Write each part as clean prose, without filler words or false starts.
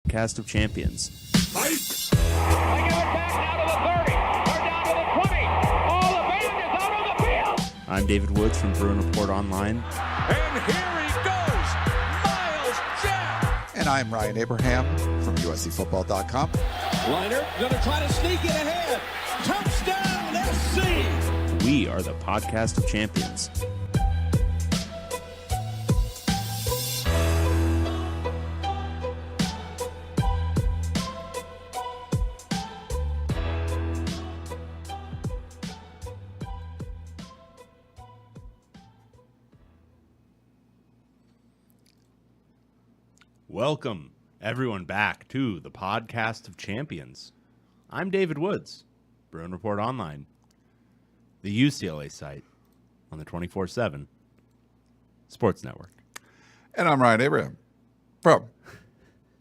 podcast of champions. Fight! I give it back now to the 30, or down to the 20. All the band is out on the field! I'm David Woods from Bruin Report Online. And here he goes, Miles Jack! And I'm Ryan Abraham from USCFootball.com. Liner gonna try to sneak it ahead. Touchdown, SC! We are the podcast of champions. Welcome, everyone, back to the podcast of champions. I'm David Woods, Bruin Report Online, the UCLA site on the 24/7 Sports Network. And I'm Ryan Abraham from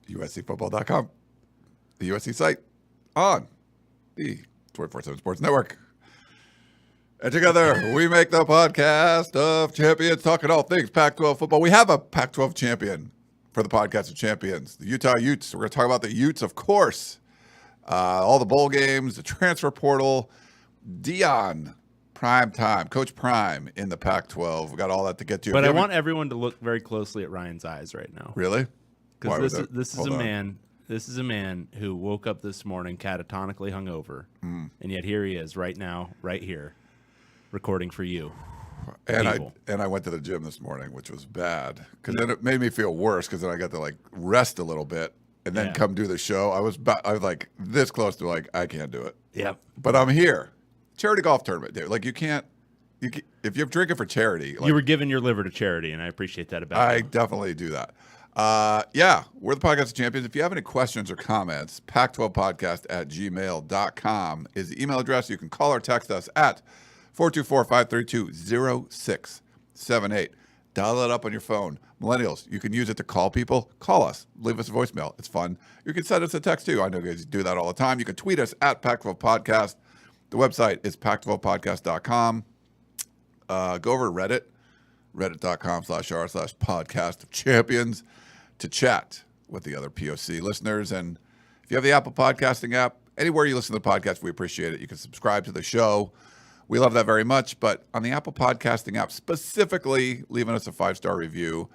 USCFootball.com, the USC site on the 24/7 Sports Network. And together, we make the podcast of champions, talking all things Pac-12 football. We have a Pac-12 champion for the podcast of champions, the Utah Utes. We're going to talk about the Utes, of course. All the bowl games, the transfer portal, Deion, prime time, Coach Prime in the Pac-12. We got all that to get to. But I want everyone to look very closely at Ryan's eyes right now. Really? Because this is a man who woke up this morning catatonically hungover, and yet here he is right now, right here, recording for you. And I went to the gym this morning, which was bad because then it made me feel worse because then I got to rest a little bit and then come do the show. I was like this close to I can't do it. Yeah. But I'm here. Charity golf tournament, dude. If you're drinking for charity. You were giving your liver to charity, and I appreciate that about you. I definitely do that. We're the podcast of champions. If you have any questions or comments, pac12podcast@gmail.com is the email address. You can call or text us at 424-532-0678. Dial it up on your phone. Millennials, you can use it to call people. Call us. Leave us a voicemail. It's fun. You can send us a text, too. I know guys do that all the time. You can tweet us at Pac-12 Podcast. The website is pac12podcast.com. Go over to Reddit, reddit.com/r/podcast of champions to chat with the other POC listeners. And if you have the Apple Podcasting app, anywhere you listen to the podcast, we appreciate it. You can subscribe to the show. We love that very much, but on the Apple Podcasting app, specifically leaving us a 5-star review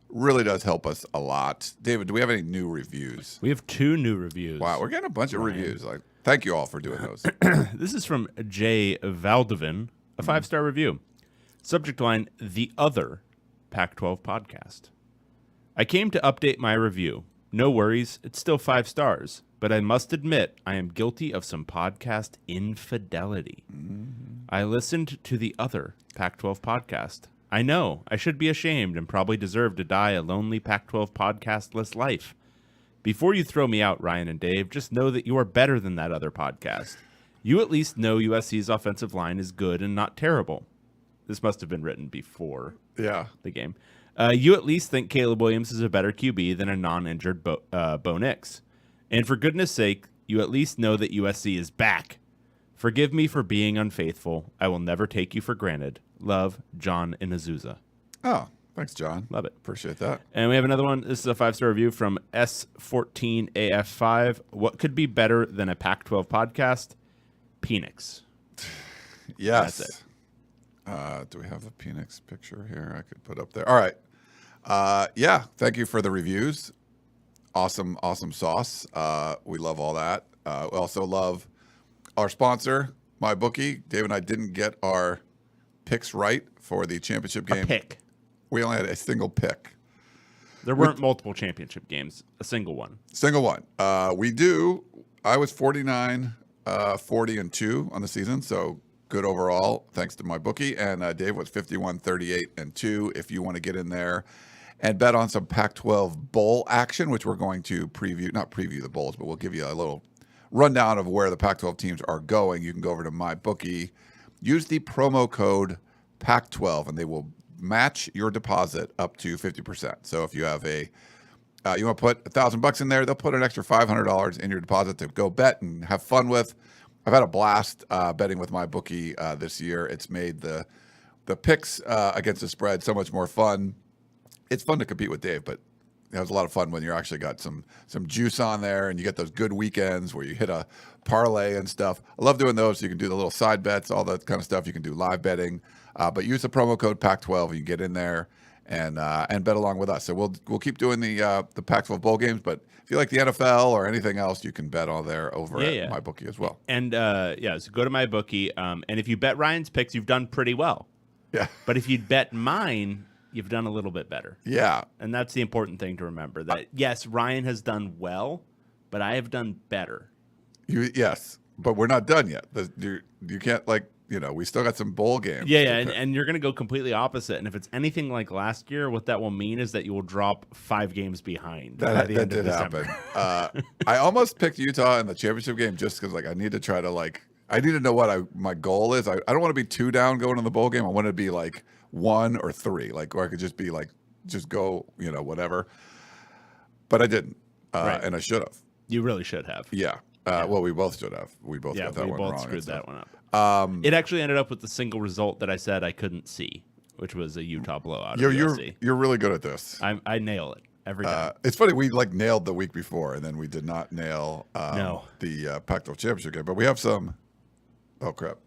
really does help us a lot. David, do we have any new reviews? We have 2 new reviews. Wow, we're getting a bunch of reviews. Thank you all for doing those. This is from Jay Valdevin, a 5-star review. Subject line, The Other Pac-12 Podcast. I came to update my review. No worries, it's still 5 stars. But I must admit, I am guilty of some podcast infidelity. I listened to the other Pac-12 podcast. I know, I should be ashamed and probably deserve to die a lonely Pac-12 podcastless life. Before you throw me out, Ryan and Dave, just know that you are better than that other podcast. You at least know USC's offensive line is good and not terrible. This must have been written before the game. You at least think Caleb Williams is a better QB than a non-injured Bo Nix. And for goodness sake, you at least know that USC is back. Forgive me for being unfaithful. I will never take you for granted. Love, John in Azusa. Oh, thanks, John. Love it. Appreciate that. And we have another one. This is a 5-star review from S14AF5. What could be better than a Pac-12 podcast? Penix. Yes. That's it. Do we have the Penix picture here I could put up there? All right. Thank you for the reviews. Awesome sauce. We love all that. We also love our sponsor, MyBookie. Dave and I didn't get our picks right for the championship game. A pick. We only had a single pick. There weren't multiple championship games. A single one. Single one. We do. I was 49, 40-2 on the season, so good overall, thanks to MyBookie. And Dave was 51, 38-2. If you want to get in there and bet on some Pac-12 bowl action, which we're going to not preview the bowls, but we'll give you a little rundown of where the Pac-12 teams are going. You can go over to MyBookie, use the promo code Pac-12, and they will match your deposit up to 50%. So if you have you want to put $1,000 in there, they'll put an extra $500 in your deposit to go bet and have fun with. I've had a blast betting with MyBookie this year. It's made the picks against the spread so much more fun. It's fun to compete with Dave, but It was a lot of fun when you actually got some juice on there, and you get those good weekends where you hit a parlay and stuff. I love doing those. So you can do the little side bets, all that kind of stuff. You can do live betting, but use the promo code Pac-12 and you get in there and bet along with us. So we'll keep doing the Pac-12 bowl games, but if you like the NFL or anything else, you can bet all there over at MyBookie as well. And so go to MyBookie, and if you bet Ryan's picks, you've done pretty well. Yeah. But if you bet mine, you've done a little bit better. Yeah. And that's the important thing to remember, that yes, Ryan has done well, but I have done better. Yes, but we're not done yet. You can't, we still got some bowl games. Yeah, and you're going to go completely opposite. And if it's anything like last year, what that will mean is that you will drop 5 games behind. That did happen. I almost picked Utah in the championship game just because, I need to try to, I need to know what my goal is. I don't want to be 2 down going in the bowl game. I want to be 1 or 3, where I could just be just go, whatever. But I didn't, right. And I should have. You really should have. Yeah. Well, we both should have. We both got that one wrong. We both screwed that one up. It actually ended up with the single result that I said I couldn't see, which was a Utah blowout. You're really good at this. I nail it every time. It's funny, we nailed the week before, and then we did not nail the Pac-12 Championship game. But we have some. Oh crap!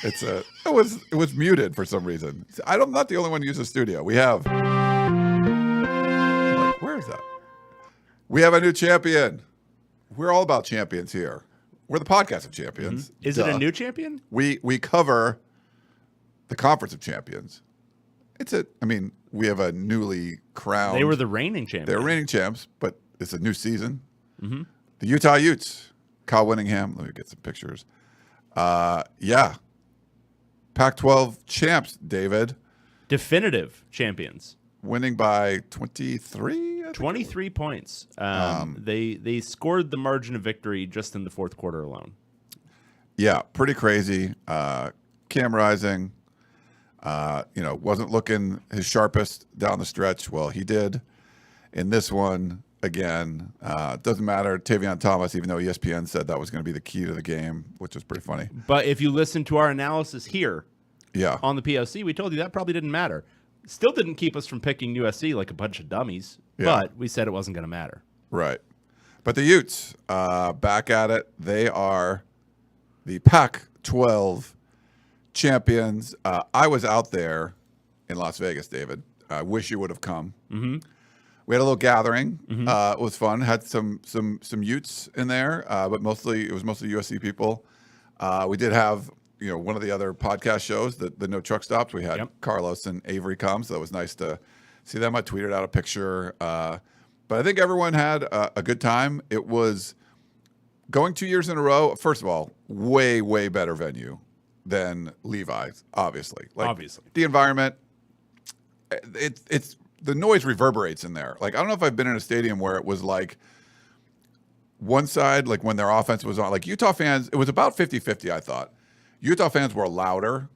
It was muted for some reason. I'm not the only one who uses Studio. We have. Where is that? We have a new champion. We're all about champions here. We're the podcast of champions. Mm-hmm. Is it a new champion? We cover the Conference of Champions. We have a newly crowned. They were the reigning champions. They're reigning champs, but it's a new season. Mm-hmm. The Utah Utes, Kyle Whittingham. Let me get some pictures. Pac-12 champs, David. Definitive champions. Winning by 23? 23 points. They scored the margin of victory just in the fourth quarter alone. Yeah, pretty crazy. Cam Rising, wasn't looking his sharpest down the stretch. Well, he did in this one again. Doesn't matter. Tavion Thomas, even though ESPN said that was going to be the key to the game, which was pretty funny. But if you listen to our analysis here on the POC, we told you that probably didn't matter. Still didn't keep us from picking USC like a bunch of dummies, but we said it wasn't going to matter. Right. But the Utes, back at it. They are the Pac-12 champions. I was out there in Las Vegas, David. I wish you would have come. Mm-hmm. We had a little gathering. Mm-hmm. It was fun. Had some Utes in there, but it was mostly USC people. We did have one of the other podcast shows, the No Truck Stops. We had Carlos and Avery come, so it was nice to see them. I tweeted out a picture. But I think everyone had a good time. It was going 2 years in a row. First of all, way, way better venue than Levi's, obviously. Obviously. The environment, it's the noise reverberates in there. I don't know if I've been in a stadium where it was one side, when their offense was on. Utah fans, it was about 50-50, I thought. Utah fans were louder.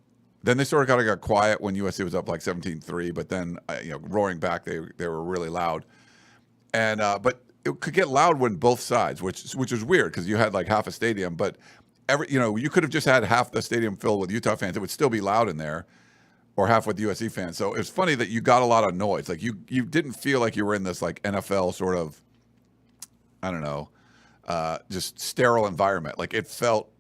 Then they sort of got quiet when USC was up 17-3, but then roaring back, they were really loud. And but it could get loud when both sides, which was weird because you had half a stadium, but you could have just had half the stadium filled with Utah fans. It would still be loud in there, or half with USC fans. So it's funny that you got a lot of noise. You didn't feel like you were in this NFL sort of, I don't know, just sterile environment. It felt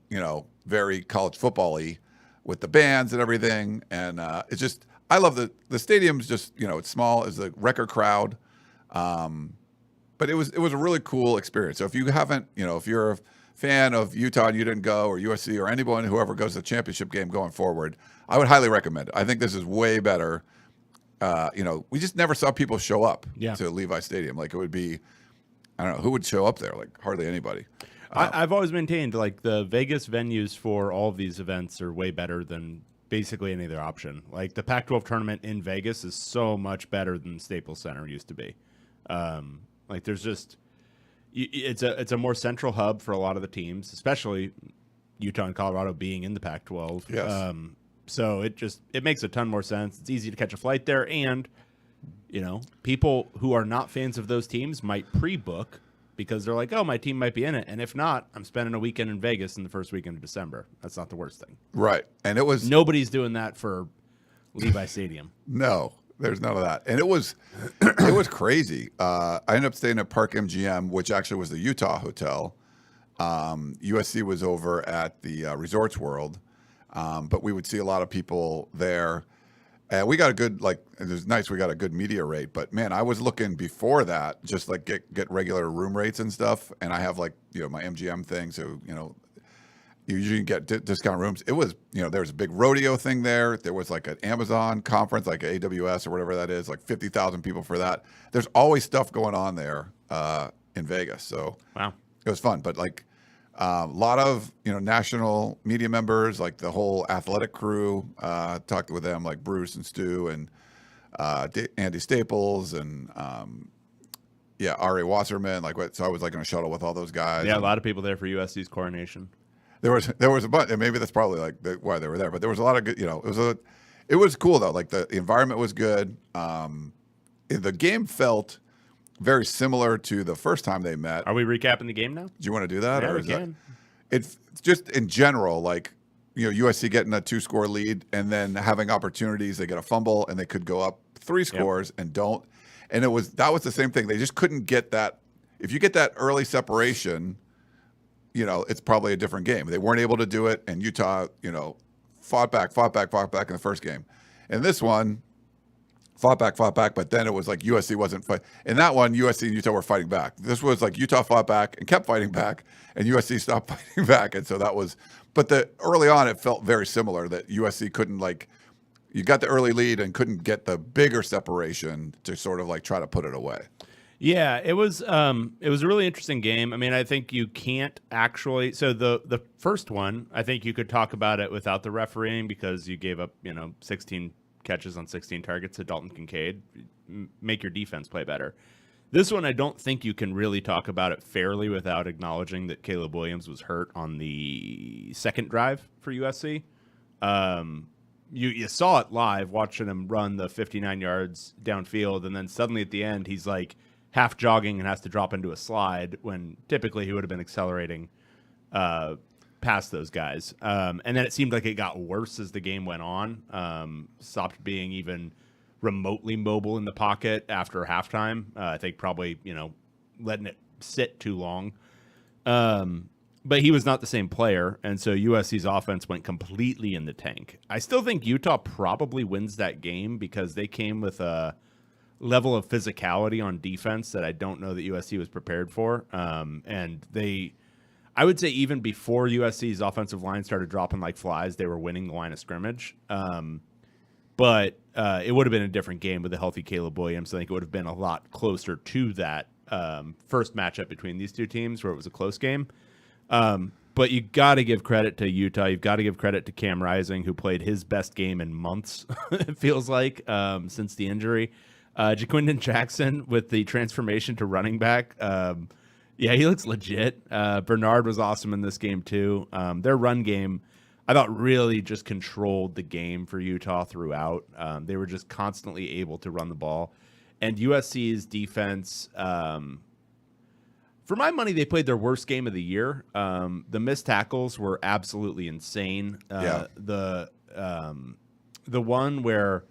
very college football-y with the bands and everything. And it's just, I love the stadium's just, it's small, it's a record crowd. But it was a really cool experience. So if you haven't, if you're a fan of Utah and you didn't go, or USC, or anyone, whoever goes to the championship game going forward, I would highly recommend it. I think this is way better. We just never saw people show up to Levi Stadium. It would be, I don't know, who would show up there? Hardly anybody. I've always maintained the Vegas venues for all of these events are way better than basically any other option. The Pac-12 tournament in Vegas is so much better than Staples Center used to be. There's just it's a more central hub for a lot of the teams, especially Utah and Colorado being in the Pac-12. Yes. So it makes a ton more sense. It's easy to catch a flight there, and people who are not fans of those teams might pre-book because they're oh, my team might be in it. And if not, I'm spending a weekend in Vegas in the first weekend of December. That's not the worst thing. Right. And it was... Nobody's doing that for Levi Stadium. No. There's none of that. And it was crazy. I ended up staying at Park MGM, which actually was the Utah hotel. USC was over at the Resorts World, but we would see a lot of people there. And we got a good, it was nice, we got a good media rate. But, man, I was looking before that, just, get regular room rates and stuff. And I have, my MGM thing, so, you usually get discount rooms. It was, there was a big rodeo thing there. There was, an Amazon conference, like AWS or whatever that is, 50,000 people for that. There's always stuff going on there in Vegas. So, wow, it was fun. But, a lot of national media members, the whole athletic crew. Talked with them, like Bruce and Stu and Andy Staples and Ari Wasserman. So I was in a shuttle with all those guys. Yeah, a lot of people there for USC's coronation. There was a bunch, and maybe that's probably why they were there. But there was a lot of good. It was cool though. The environment was good. The game felt very similar to the first time they met. Are we recapping the game now? Do you want to do that? Yeah, or we is can. It's just in general, USC getting a 2-score lead and then having opportunities. They get a fumble and they could go up 3 scores and don't. And that was the same thing. They just couldn't get that. If you get that early separation, it's probably a different game. They weren't able to do it, and Utah, fought back in the first game. And this one, fought back, but then it was USC wasn't fighting. In that one, USC and Utah were fighting back. This was Utah fought back and kept fighting back, and USC stopped fighting back. And so that was, but early on, it felt very similar that USC couldn't you got the early lead and couldn't get the bigger separation to sort of try to put it away. Yeah, it was a really interesting game. I mean, I think you can't actually. So the first one, I think you could talk about it without the refereeing because you gave up 16 catches on 16 targets to Dalton Kincaid. Make your defense play better. This one, I don't think you can really talk about it fairly without acknowledging that Caleb Williams was hurt on the second drive for USC. You saw it live, watching him run the 59 yards downfield, and then suddenly at the end, he's half jogging and has to drop into a slide when typically he would have been accelerating past those guys. And then it seemed like it got worse as the game went on. Stopped being even remotely mobile in the pocket after halftime. I think probably, letting it sit too long. But he was not the same player, and so USC's offense went completely in the tank. I still think Utah probably wins that game because they came with a level of physicality on defense that I don't know that USC was prepared for. And I would say even before USC's offensive line started dropping like flies, they were winning the line of scrimmage. But it would have been a different game with a healthy Caleb Williams. I think it would have been a lot closer to that first matchup between these two teams where it was a close game. But you got to give credit to Utah. You've got to give credit to Cam Rising, who played his best game in months, it feels like, since the injury. Jaquindon Jackson with the transformation to running back. Yeah, he looks legit. Bernard was awesome in this game too. Their run game, I thought, really just controlled the game for Utah throughout. They were just constantly able to run the ball. And USC's defense, for my money, they played their worst game of the year. The missed tackles were absolutely insane. The one where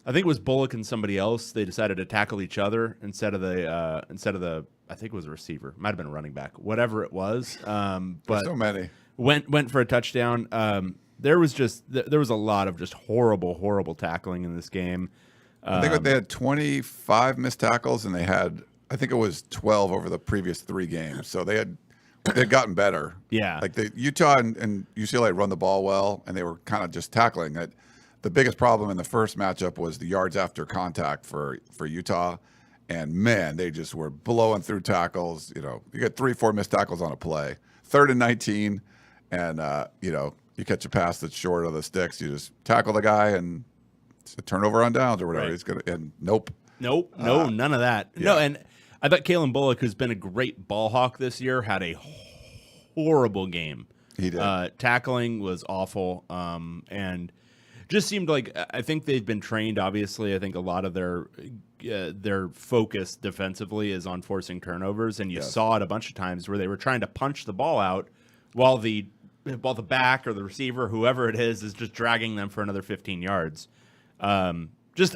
I think it was Bullock and somebody else, they decided to tackle each other instead of the I think it was a receiver, might have been a running back, whatever it was. But so many went for a touchdown. There was a lot of just horrible tackling in this game. I think they had 25 missed tackles, and they had, I think it was 12 over the previous 3 games. So they'd gotten better. Yeah, like the Utah and UCLA run the ball well, and they were kind of just tackling it. The biggest problem in the first matchup was the yards after contact for Utah. And, man, they just were blowing through tackles. You get 3-4 missed tackles on a play. 3rd and 19, and, you catch a pass that's short of the sticks. You just tackle the guy, and it's a turnover on downs or whatever. Right. And nope. No, none of that. Yeah. No, and I thought Kalen Bullock, who's been a great ball hawk this year, had a horrible game. He did. Tackling was awful, and just seemed like, I think they've been trained, obviously. I think a lot of their focus defensively is on forcing turnovers, and you saw it a bunch of times where they were trying to punch the ball out while the back or the receiver, whoever it is just dragging them for another 15 yards.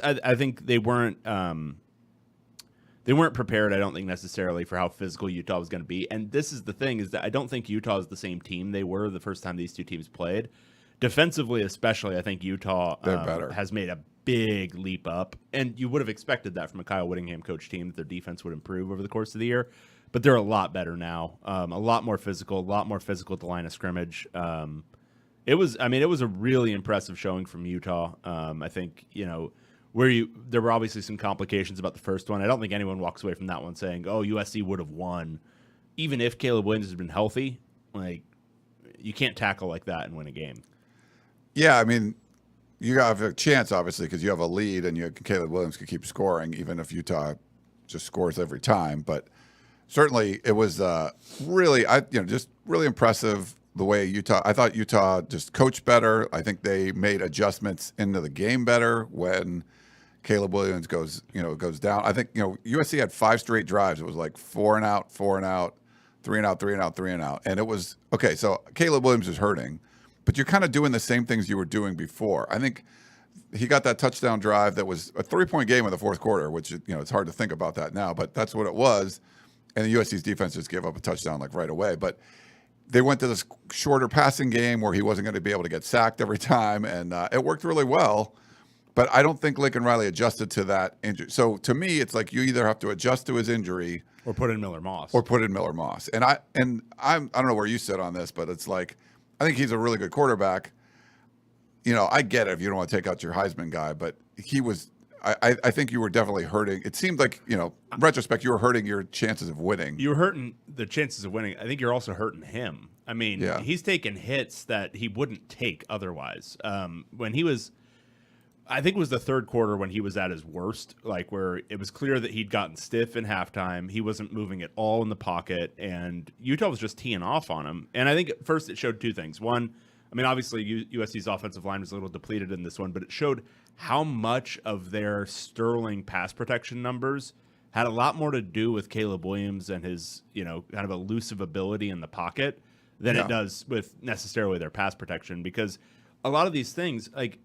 I think they weren't prepared. I don't think necessarily for how physical Utah was going to be. And this is the thing, is that I don't think Utah is the same team they were the first time these two teams played. Defensively, especially, I think Utah has made a big leap up, and you would have expected that from a Kyle Whittingham coach team, that their defense would improve over the course of the year. But they're a lot better now, a lot more physical at the line of scrimmage. It was a really impressive showing from Utah. I think, there were obviously some complications about the first one. I don't think anyone walks away from that one saying, "Oh, USC would have won," even if Caleb Williams has been healthy. Like, you can't tackle like that and win a game. Yeah, I mean, you have a chance, obviously, because you have a lead, and Caleb Williams can keep scoring, even if Utah just scores every time. But certainly, it was really impressive the way I thought Utah just coached better. I think they made adjustments into the game better when Caleb Williams goes down. I think USC had 5 straight drives. It was like 4 and out, 4 and out, 3 and out, 3 and out, 3 and out, and it was okay. So Caleb Williams is hurting, but you're kind of doing the same things you were doing before. I think he got that touchdown drive that was a 3-point game in the fourth quarter, which it's hard to think about that now, but that's what it was. And the USC's defense just gave up a touchdown like right away. But they went to this shorter passing game where he wasn't going to be able to get sacked every time, and it worked really well. But I don't think Lincoln Riley adjusted to that injury. So to me, it's like you either have to adjust to his injury or put in Miller Moss. And I don't know where you sit on this, but it's like I think he's a really good quarterback. I get it if you don't want to take out your Heisman guy, but he was. I think you were definitely hurting. It seemed like, in retrospect, you were hurting your chances of winning. You were hurting the chances of winning. I think you're also hurting him. I mean, He's taken hits that he wouldn't take otherwise. When he was, I think it was the third quarter when he was at his worst, like where it was clear that he'd gotten stiff in halftime. He wasn't moving at all in the pocket, and Utah was just teeing off on him. And I think at first it showed two things. One, I mean, obviously USC's offensive line was a little depleted in this one, but it showed how much of their sterling pass protection numbers had a lot more to do with Caleb Williams and his, kind of elusive ability in the pocket than it does with necessarily their pass protection. Because a lot of these things, like,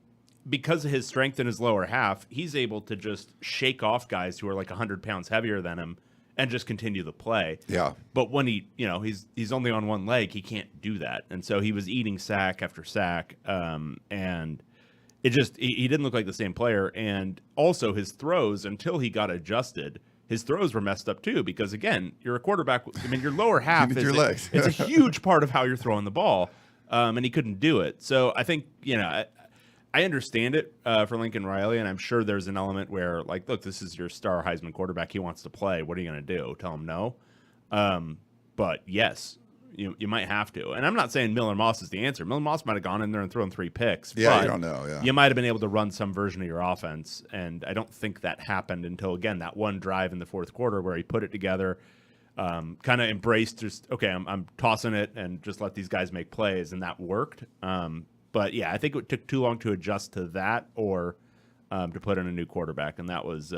because of his strength in his lower half, he's able to just shake off guys who are like 100 pounds heavier than him and just continue the play. Yeah. But when he's only on one leg, he can't do that. And so he was eating sack after sack, and it just he didn't look like the same player. And also his throws, until he got adjusted, his throws were messed up too, because again, you're a quarterback. I mean, your lower half is your legs. It's a huge part of how you're throwing the ball, and he couldn't do it. So I think I understand it for Lincoln Riley, and I'm sure there's an element where, like, look, this is your star Heisman quarterback. He wants to play. What are you going to do? Tell him no? But yes, you might have to. And I'm not saying Miller Moss is the answer. Miller Moss might have gone in there and thrown 3 picks. Yeah, you don't know. Yeah, you might have been able to run some version of your offense, and I don't think that happened until, again, that one drive in the fourth quarter where he put it together, kind of embraced just, okay, I'm tossing it and just let these guys make plays, and that worked. But yeah, I think it took too long to adjust to that, or to put in a new quarterback, and that was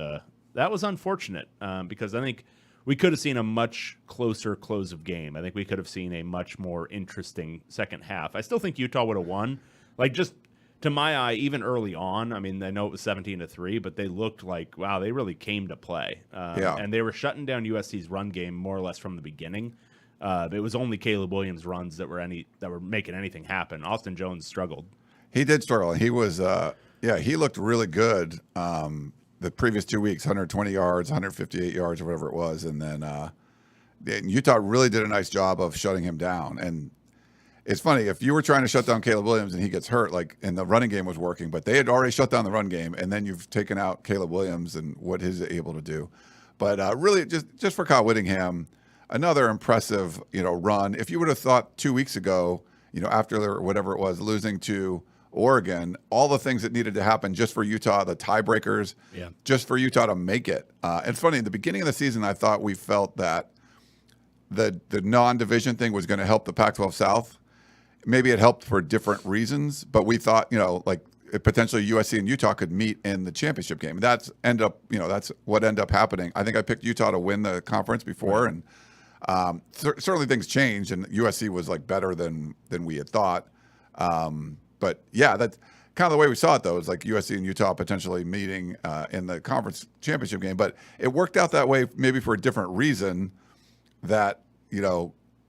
unfortunate, because I think we could have seen a much closer close of game. I think we could have seen a much more interesting second half. I still think Utah would have won. Like, just to my eye, even early on, I mean, I know it was 17-3, but they looked like, wow, they really came to play. And they were shutting down USC's run game more or less from the beginning. It was only Caleb Williams' runs that were making anything happen. Austin Jones struggled. He did struggle. He was, he looked really good the previous 2 weeks, 120 yards, 158 yards, or whatever it was. And then Utah really did a nice job of shutting him down. And it's funny, if you were trying to shut down Caleb Williams and he gets hurt, like, and the running game was working, but they had already shut down the run game, and then you've taken out Caleb Williams and what he's able to do. But really, just for Kyle Whittingham, another impressive, run. If you would have thought 2 weeks ago, after whatever it was, losing to Oregon, all the things that needed to happen just for Utah, the tiebreakers, just for Utah to make it. It's funny, in the beginning of the season, I thought we felt that the non-division thing was going to help the Pac-12 South. Maybe it helped for different reasons, but we thought, potentially USC and Utah could meet in the championship game. That's what ended up happening. I think I picked Utah to win the conference before, right. And certainly things changed, and USC was like better than we had thought. But yeah, that kind of the way we saw it, though, is like USC and Utah potentially meeting in the conference championship game. But it worked out that way maybe for a different reason, that,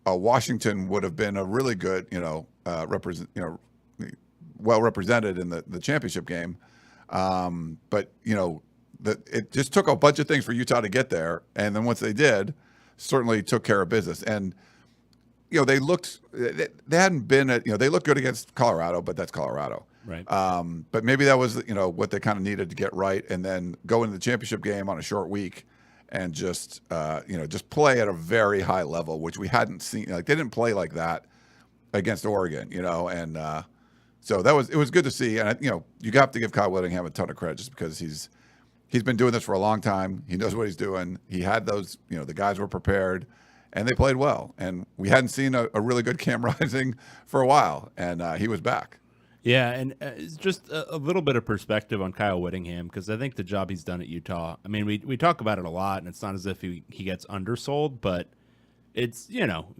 Washington would have been a really good, well represented in the championship game. But, it just took a bunch of things for Utah to get there. And then once they did, certainly took care of business. And, they hadn't been at, they looked good against Colorado, but that's Colorado. Right. But maybe that was, what they kind of needed to get right, and then go into the championship game on a short week and just play at a very high level, which we hadn't seen. Like, they didn't play like that against Oregon, and so it was good to see. And, you have to give Kyle Whittingham a ton of credit, just because he's been doing this for a long time. He knows what he's doing. He had those, the guys were prepared, and they played well. And we hadn't seen a really good Cam Rising for a while, and he was back. Yeah, and it's just a little bit of perspective on Kyle Whittingham, because I think the job he's done at Utah, I mean, we talk about it a lot, and it's not as if he gets undersold, but it's,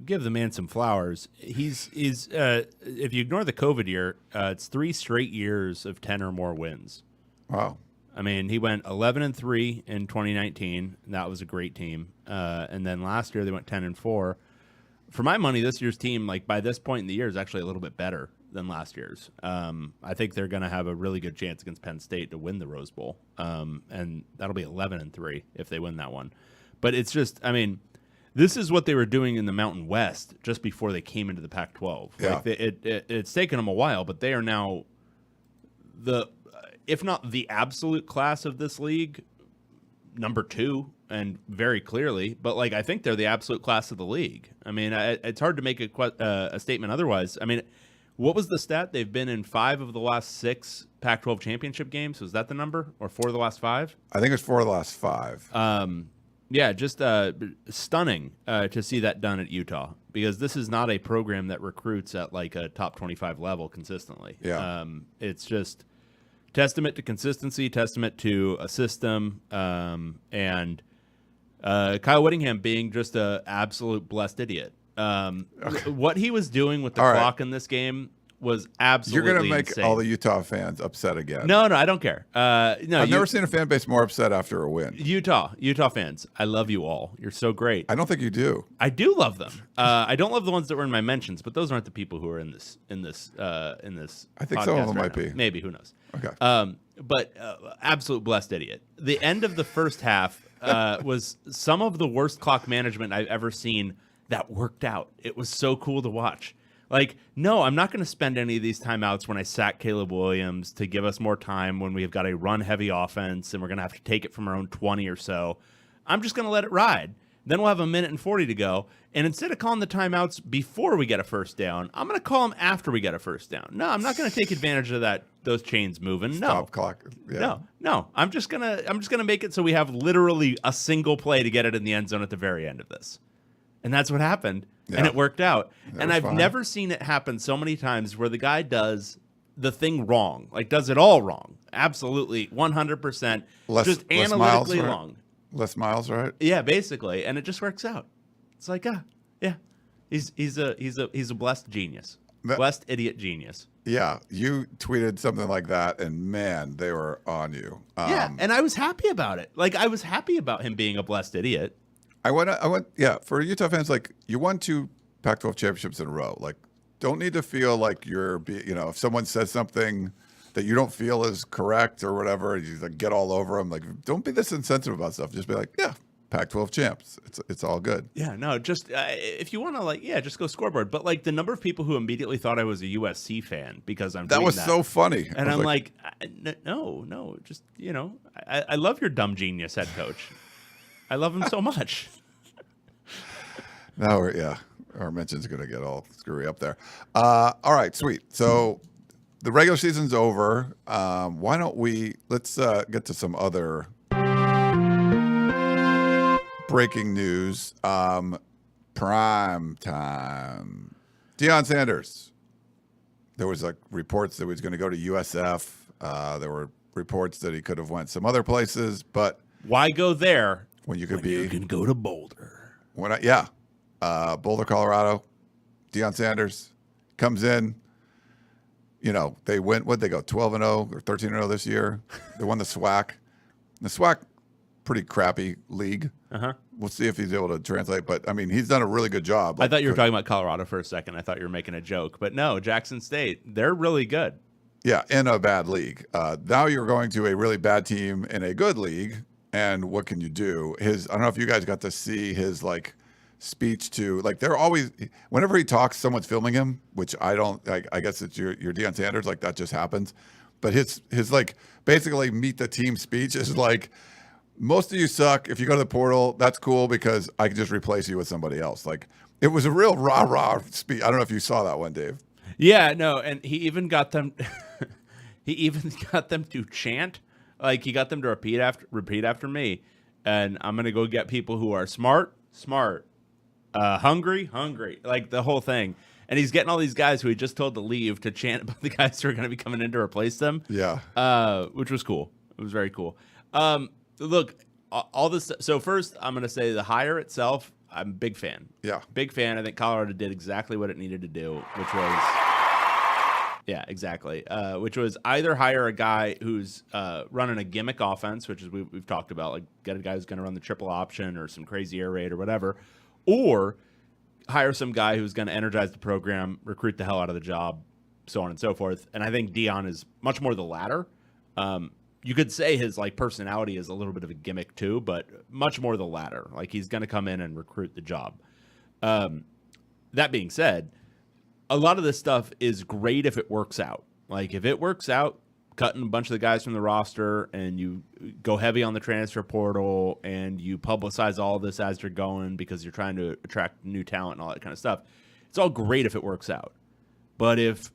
give the man some flowers. He's if you ignore the COVID year, it's 3 straight years of 10 or more wins. Wow. I mean, he went 11-3 in 2019. And that was a great team. And then last year they went 10-4. For my money, this year's team, like, by this point in the year, is actually a little bit better than last year's. I think they're going to have a really good chance against Penn State to win the Rose Bowl. And that'll be 11-3 if they win that one. But it's just, I mean, this is what they were doing in the Mountain West just before they came into the Pac-12. Yeah. Like, it's taken them a while, but they are now if not the absolute class of this league, number 2, and very clearly, but, like, I think they're the absolute class of the league. I mean, it's hard to make a statement otherwise. I mean, what was the stat? They've been in 5 of the last 6 Pac-12 championship games. Was that the number? Or 4 of the last 5? I think it's 4 of the last 5. Yeah, just stunning to see that done at Utah, because this is not a program that recruits at, like, a top 25 level consistently. Yeah. It's just testament to consistency, testament to a system, and Kyle Whittingham being just an absolute blessed idiot. What he was doing with the clock in this game was absolutely You're going to make insane. all the Utah fans upset again. No, I don't care. No, I've never seen a fan base more upset after a win. Utah fans, I love you all. You're so great. I don't think you do. I do love them. I don't love the ones that were in my mentions, but those aren't the people who are in this. I think podcast some of them right might now. be. Maybe, who knows? Okay. But absolute blessed idiot. The end of the first half was some of the worst clock management I've ever seen that worked out. It was so cool to watch. Like, no, I'm not going to spend any of these timeouts when I sack Caleb Williams to give us more time when we've got a run-heavy offense and we're going to have to take it from our own 20 or so. I'm just going to let it ride. Then we'll have 1:40 to go. And instead of calling the timeouts before we get a first down, I'm going to call them after we get a first down. No, I'm not going to take advantage of those chains moving. Stop clock. Yeah. No. I'm just gonna make it so we have literally a single play to get it in the end zone at the very end of this. And that's what happened. Yeah. And it worked out. And I've fine. never seen it happen so many times where the guy does the thing wrong, like does it all wrong. Absolutely, 100%. Just analytically wrong. Les Miles, right? Yeah, basically, and it just works out. It's like, yeah, he's a blessed genius, blessed idiot genius. Yeah, you tweeted something like that, and man, they were on you. Yeah, and I was happy about it. Like, I was happy about him being a blessed idiot. I went. Yeah, for Utah fans, like, you won 2 Pac-12 championships in a row. Like, don't need to feel like if someone says something that you don't feel is correct or whatever, you like get all over them. Like, don't be this insensitive about stuff. Just be like, yeah, Pac-12 champs. It's all good. Yeah, no, just if you want to, just go scoreboard. But, like, the number of people who immediately thought I was a USC fan because I'm doing that. So funny. And I'm like, no, just, I love your dumb genius head coach. I love him so much. Now our mention's going to get all screwy up there. All right, sweet. So the regular season's over. Why don't let's get to some other breaking news. Prime time. Deion Sanders. There was reports that he was going to go to USF. There were reports that he could have went some other places, but why go there when you can go to Boulder? Boulder, Colorado. Deion Sanders comes in. they went, what'd they go, 12-0 or 13-0 this year? They won the SWAC. The SWAC, pretty crappy league. Uh-huh. We'll see if he's able to translate. But, I mean, he's done a really good job. I thought you were talking about Colorado for a second. I thought you were making a joke. But no, Jackson State, they're really good. Yeah, in a bad league. Now you're going to a really bad team in a good league, and what can you do? I don't know if you guys got to see his, speech to, they're always, whenever he talks, someone's filming him, which I don't, I guess it's your Deion Sanders, that just happens. But his basically meet the team speech is most of you suck. If you go to the portal, that's cool because I can just replace you with somebody else. It was a real rah-rah speech. I don't know if you saw that one, Dave. Yeah, no, and he even got them to chant. He got them to repeat after me. And I'm gonna go get people who are smart, hungry, the whole thing. And he's getting all these guys who he just told to leave to chant about the guys who are gonna be coming in to replace them. Yeah. Which was cool. It was very cool. Look, all this. So first, I'm gonna say the hire itself. I'm a big fan. Yeah. Big fan. I think Colorado did exactly what it needed to do, which was. Yeah, exactly. Which was either hire a guy who's running a gimmick offense, which is we've talked about, get a guy who's going to run the triple option or some crazy air raid or whatever, or hire some guy who's going to energize the program, recruit the hell out of the job, so on and so forth. And I think Deion is much more the latter. You could say his personality is a little bit of a gimmick too, but much more the latter. He's going to come in and recruit the job. That being said, a lot of this stuff is great if it works out. If it works out, cutting a bunch of the guys from the roster and you go heavy on the transfer portal and you publicize all this as you're going because you're trying to attract new talent and all that kind of stuff, it's all great if it works out. But if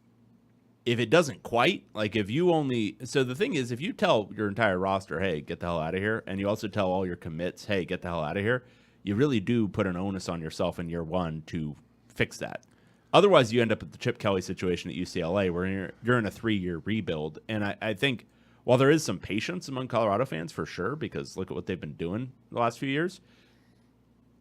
it doesn't quite, if you only... So the thing is, if you tell your entire roster, hey, get the hell out of here, and you also tell all your commits, hey, get the hell out of here, you really do put an onus on yourself in year one to fix that. Otherwise, you end up at the Chip Kelly situation at UCLA where you're in a 3-year rebuild. And I think while there is some patience among Colorado fans for sure, because look at what they've been doing the last few years,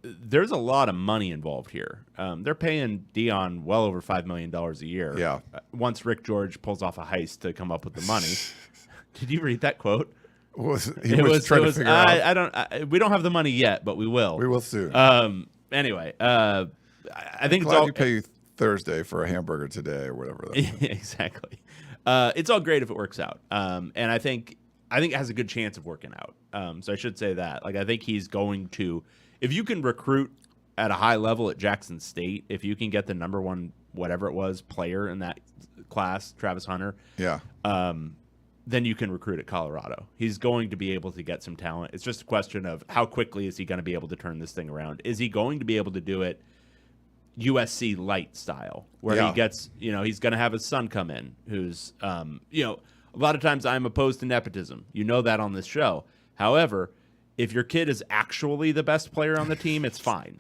there's a lot of money involved here. They're paying Deion well over $5 million a year. Yeah. Once Rick George pulls off a heist to come up with the money. Did you read that quote? He was trying to figure out. We don't have the money yet, but we will. We will soon. Anyway, I think it's all... you pay Thursday for a hamburger today or whatever. Exactly. It's all great if it works out. And I think it has a good chance of working out. So I should say that. I think he's going to, if you can recruit at a high level at Jackson State, if you can get the number one, whatever it was, player in that class, Travis Hunter. Yeah. Then you can recruit at Colorado. He's going to be able to get some talent. It's just a question of how quickly is he going to be able to turn this thing around? Is he going to be able to do it USC light style, where he gets, he's going to have his son come in, who's, a lot of times I'm opposed to nepotism. You know that on this show. However, if your kid is actually the best player on the team, it's fine.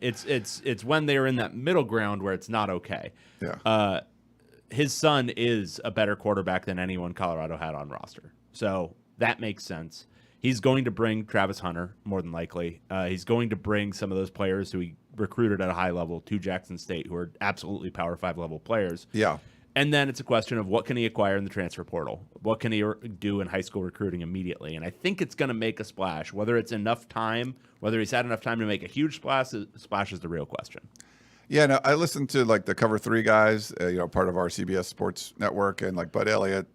It's when they're in that middle ground where it's not okay. Yeah. His son is a better quarterback than anyone Colorado had on roster. So that makes sense. He's going to bring Travis Hunter, more than likely. He's going to bring some of those players who he recruited at a high level to Jackson State, who are absolutely Power 5 level players. Yeah. And then it's a question of what can he acquire in the transfer portal? What can he do in high school recruiting immediately? And I think it's going to make a splash. Whether it's enough time, whether he's had enough time to make a huge splash is the real question. Yeah, no, I listened to the Cover 3 guys, part of our CBS Sports Network, and Bud Elliott.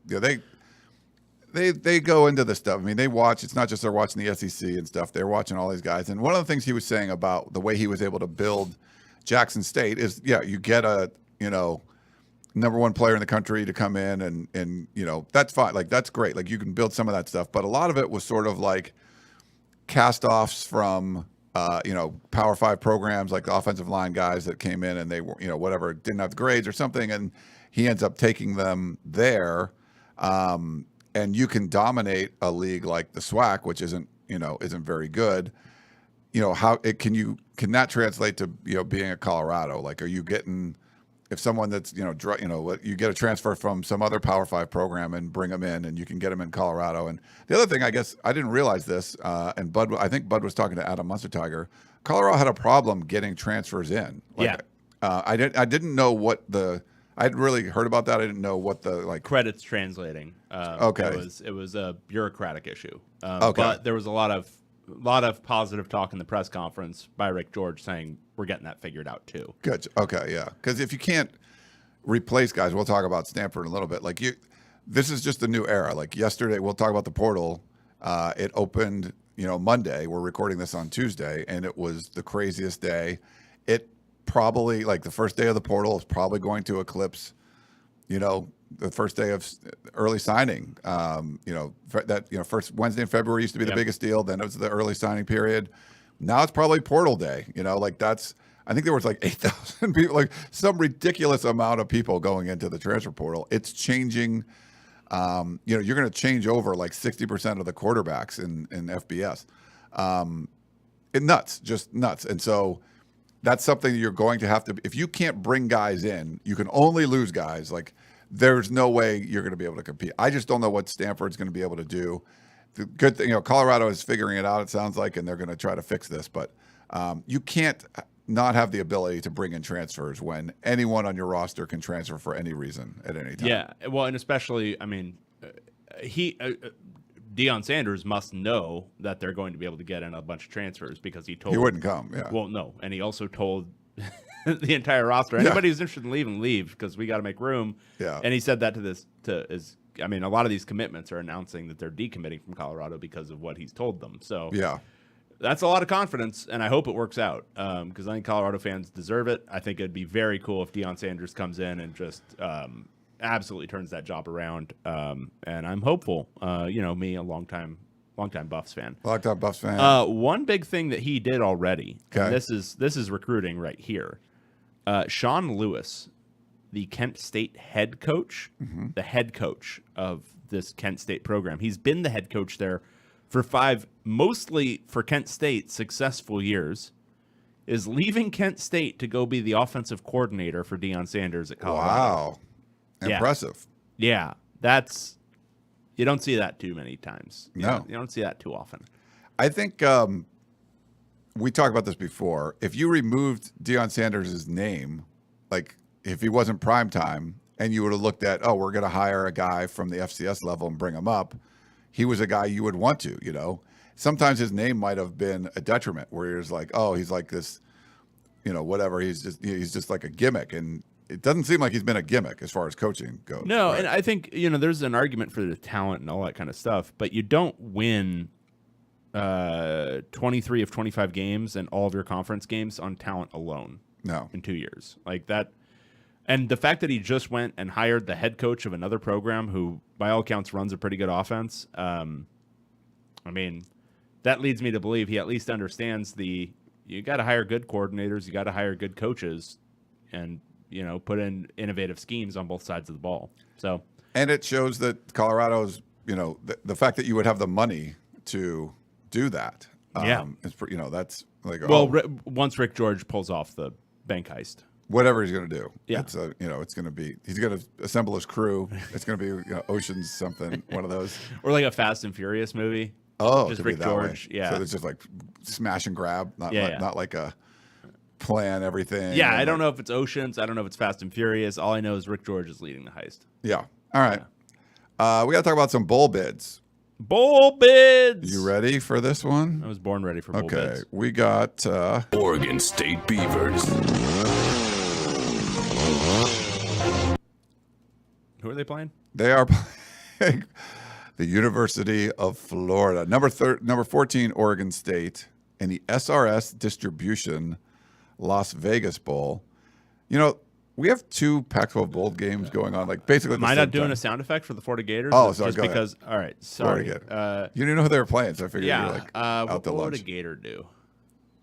They go into this stuff. I mean, they watch. It's not just they're watching the SEC and stuff. They're watching all these guys. And one of the things he was saying about the way he was able to build Jackson State is, you get a number one player in the country to come in, and that's fine. That's great. You can build some of that stuff. But a lot of it was sort of cast-offs from Power 5 programs, like the offensive line guys that came in and they were whatever, didn't have the grades or something, and he ends up taking them there. And you can dominate a league like the SWAC, which isn't very good. How can that translate to being a Colorado? Are you getting, if someone that's you get a transfer from some other Power 5 program and bring them in, and you can get them in Colorado. And the other thing, I guess I didn't realize this, and I think Bud was talking to Adam Munstertiger. Colorado had a problem getting transfers in. I didn't know what I'd really heard about that. I didn't know what the Credits translating. Okay. It was a bureaucratic issue. Okay. But there was a lot of positive talk in the press conference by Rick George saying we're getting that figured out too. Good. Okay. Yeah. Because if you can't replace guys, we'll talk about Stanford in a little bit. This is just a new era. Like yesterday, we'll talk about the portal. It opened, Monday. We're recording this on Tuesday, and it was the craziest day. It probably, the first day of the portal is probably going to eclipse, the first day of early signing. First Wednesday in February used to be the biggest deal. Then it was the early signing period. Now it's probably portal day. I think there was 8,000 people, some ridiculous amount of people going into the transfer portal. It's changing. You're going to change over 60% of the quarterbacks in FBS. Just nuts. And so that's something you're going to have to, if you can't bring guys in, you can only lose guys. There's no way you're going to be able to compete. I just don't know what Stanford's going to be able to do. The good thing, Colorado is figuring it out, it sounds like, and they're going to try to fix this. But you can't not have the ability to bring in transfers when anyone on your roster can transfer for any reason at any time. Yeah, well, and especially, Deion Sanders must know that they're going to be able to get in a bunch of transfers because he wouldn't come. Yeah. Well, no, and he also told the entire roster, anybody who's interested in leaving, leave because we got to make room. Yeah. And he said that a lot of these commitments are announcing that they're decommitting from Colorado because of what he's told them. So yeah. That's a lot of confidence, and I hope it works out because I think Colorado fans deserve it. I think it'd be very cool if Deion Sanders comes in and just absolutely turns that job around. And I'm hopeful. Me, a longtime Buffs fan. Longtime Buffs fan. One big thing that he did already. Okay. And this is recruiting right here. Sean Lewis, the Kent State head coach, the head coach of this Kent State program. He's been the head coach there for 5, mostly for Kent State, successful years, is leaving Kent State to go be the offensive coordinator for Deion Sanders at Colorado. Wow. Impressive. Yeah. You don't see that too many times. You don't see that too often. I think we talked about this before. If you removed Deion Sanders' name, if he wasn't primetime, and you would have looked at, we're going to hire a guy from the FCS level and bring him up, he was a guy you would want to, Sometimes his name might have been a detriment where you're just he's like this, whatever. He's just like a gimmick. And it doesn't seem like he's been a gimmick as far as coaching goes. No, right? And I think, there's an argument for the talent and all that kind of stuff, but you don't win 23 of 25 games and all of your conference games on talent alone. No. In 2 years. Like that. And the fact that he just went and hired the head coach of another program who, by all accounts, runs a pretty good offense, that leads me to believe he at least understands you got to hire good coordinators, you got to hire good coaches, and, put in innovative schemes on both sides of the ball. So, and it shows that Colorado's, the fact that you would have the money to do that. That's once Rick George pulls off the bank heist. Whatever he's going to do. Yeah. It's it's going to be, he's going to assemble his crew. It's going to be Ocean's something, one of those. Or like a Fast and Furious movie. Oh, just to Rick be that George. way. Yeah. So it's just smash and grab, not like a plan everything. Yeah. I don't know if it's Ocean's. I don't know if it's Fast and Furious. All I know is Rick George is leading the heist. Yeah. All right. Yeah. We got to talk about some bowl bids. Bowl bids. You ready for this one? I was born ready for bowl bids. Okay. We got Oregon State Beavers. Who are they playing? They are playing the University of Florida. Number 14, Oregon State, in the SRS Distribution Las Vegas Bowl. We have 2 Pac-12 bowl games going on, basically. Am I not doing a sound effect for the Florida Gators? Oh, sorry. Just because. All right, sorry. You didn't know who they were playing, so I figured you were out to lunch. What would a Gator do?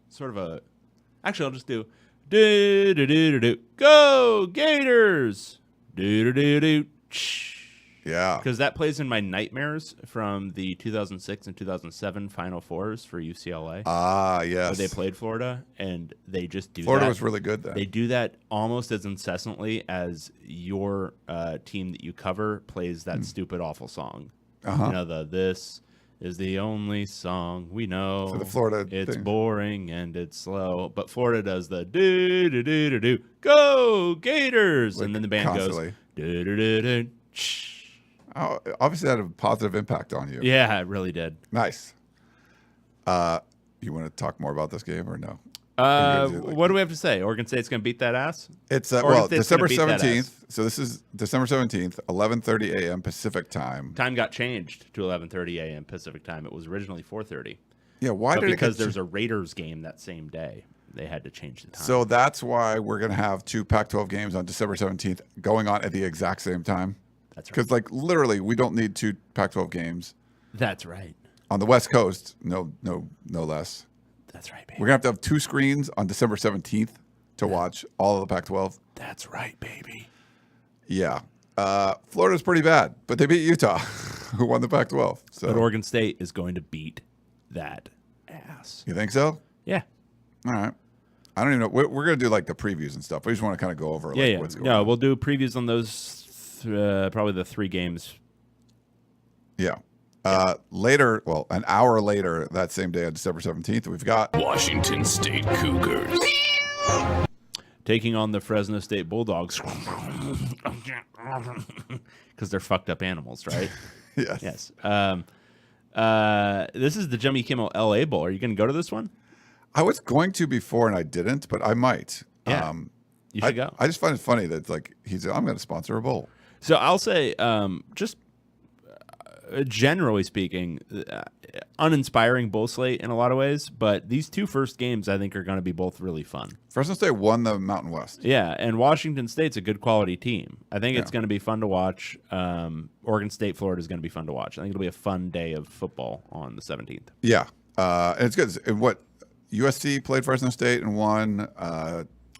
Sort of a. Actually, I'll just do. Do do do do do. Go Gators! Do do do do. Yeah. Because that plays in my nightmares from the 2006 and 2007 Final Fours for UCLA. Ah, yes. Where they played Florida, and they just do Florida that. was really good then. They do that almost as incessantly as your team that you cover plays that stupid, awful song. Uh-huh. The this is the only song we know. So the Florida It's thing. boring and it's slow, but Florida does the do do do do do. Go Gators, Like, and then the band constantly. goes do do do do. Shh. Oh, obviously that had a positive impact on you. Yeah, it really did. Nice. You want to talk more about this game or no? Or you gonna do, What do we have to say? Oregon State's going to beat that ass? It's Oregon well, State's December gonna beat that 17th. So this is December 17th, 11:30 a.m. Pacific time. Time got changed to 11:30 a.m. Pacific time. It was originally 4:30. Yeah, why But did because it get there's a Raiders game that same day, they had to change the time. So that's why we're going to have 2 Pac-12 games on December 17th going on at the exact same time. That's right. Because like literally, we don't need 2 Pac-12 games That's right. on the West Coast. No less. That's right, baby. We're gonna have to have 2 screens on December 17th to watch all of the Pac-12. That's right, baby. Yeah, Florida's pretty bad, but they beat Utah, who won the Pac-12. So But Oregon State is going to beat that ass. you think so? Yeah. All right. I don't even know. We're gonna do like the previews and stuff. We just want to kind of go over like, Yeah. what's going No, on. we'll do previews on those, probably the 3 games. Yeah. Later, well, an hour later, that same day on December 17th, we've got Washington State Cougars. Taking on the Fresno State Bulldogs. Because they're fucked up animals, right? yes. Yes. This is the Jimmy Kimmel LA Bowl. Are you going to go to this one? I was going to before and I didn't, but I might. Yeah. You should go. I just find it funny that like I'm going to sponsor a bowl. So I'll say, just generally speaking, uninspiring bowl slate in a lot of ways, but these 2 first games I think are going to be both really fun. Fresno State won the Mountain West. Yeah, and Washington State's a good quality team. I think it's Yeah. going to be fun to watch. Oregon State, Florida is going to be fun to watch. I think it'll be a fun day of football on the 17th. Yeah, and it's good. And what USC played Fresno State and won.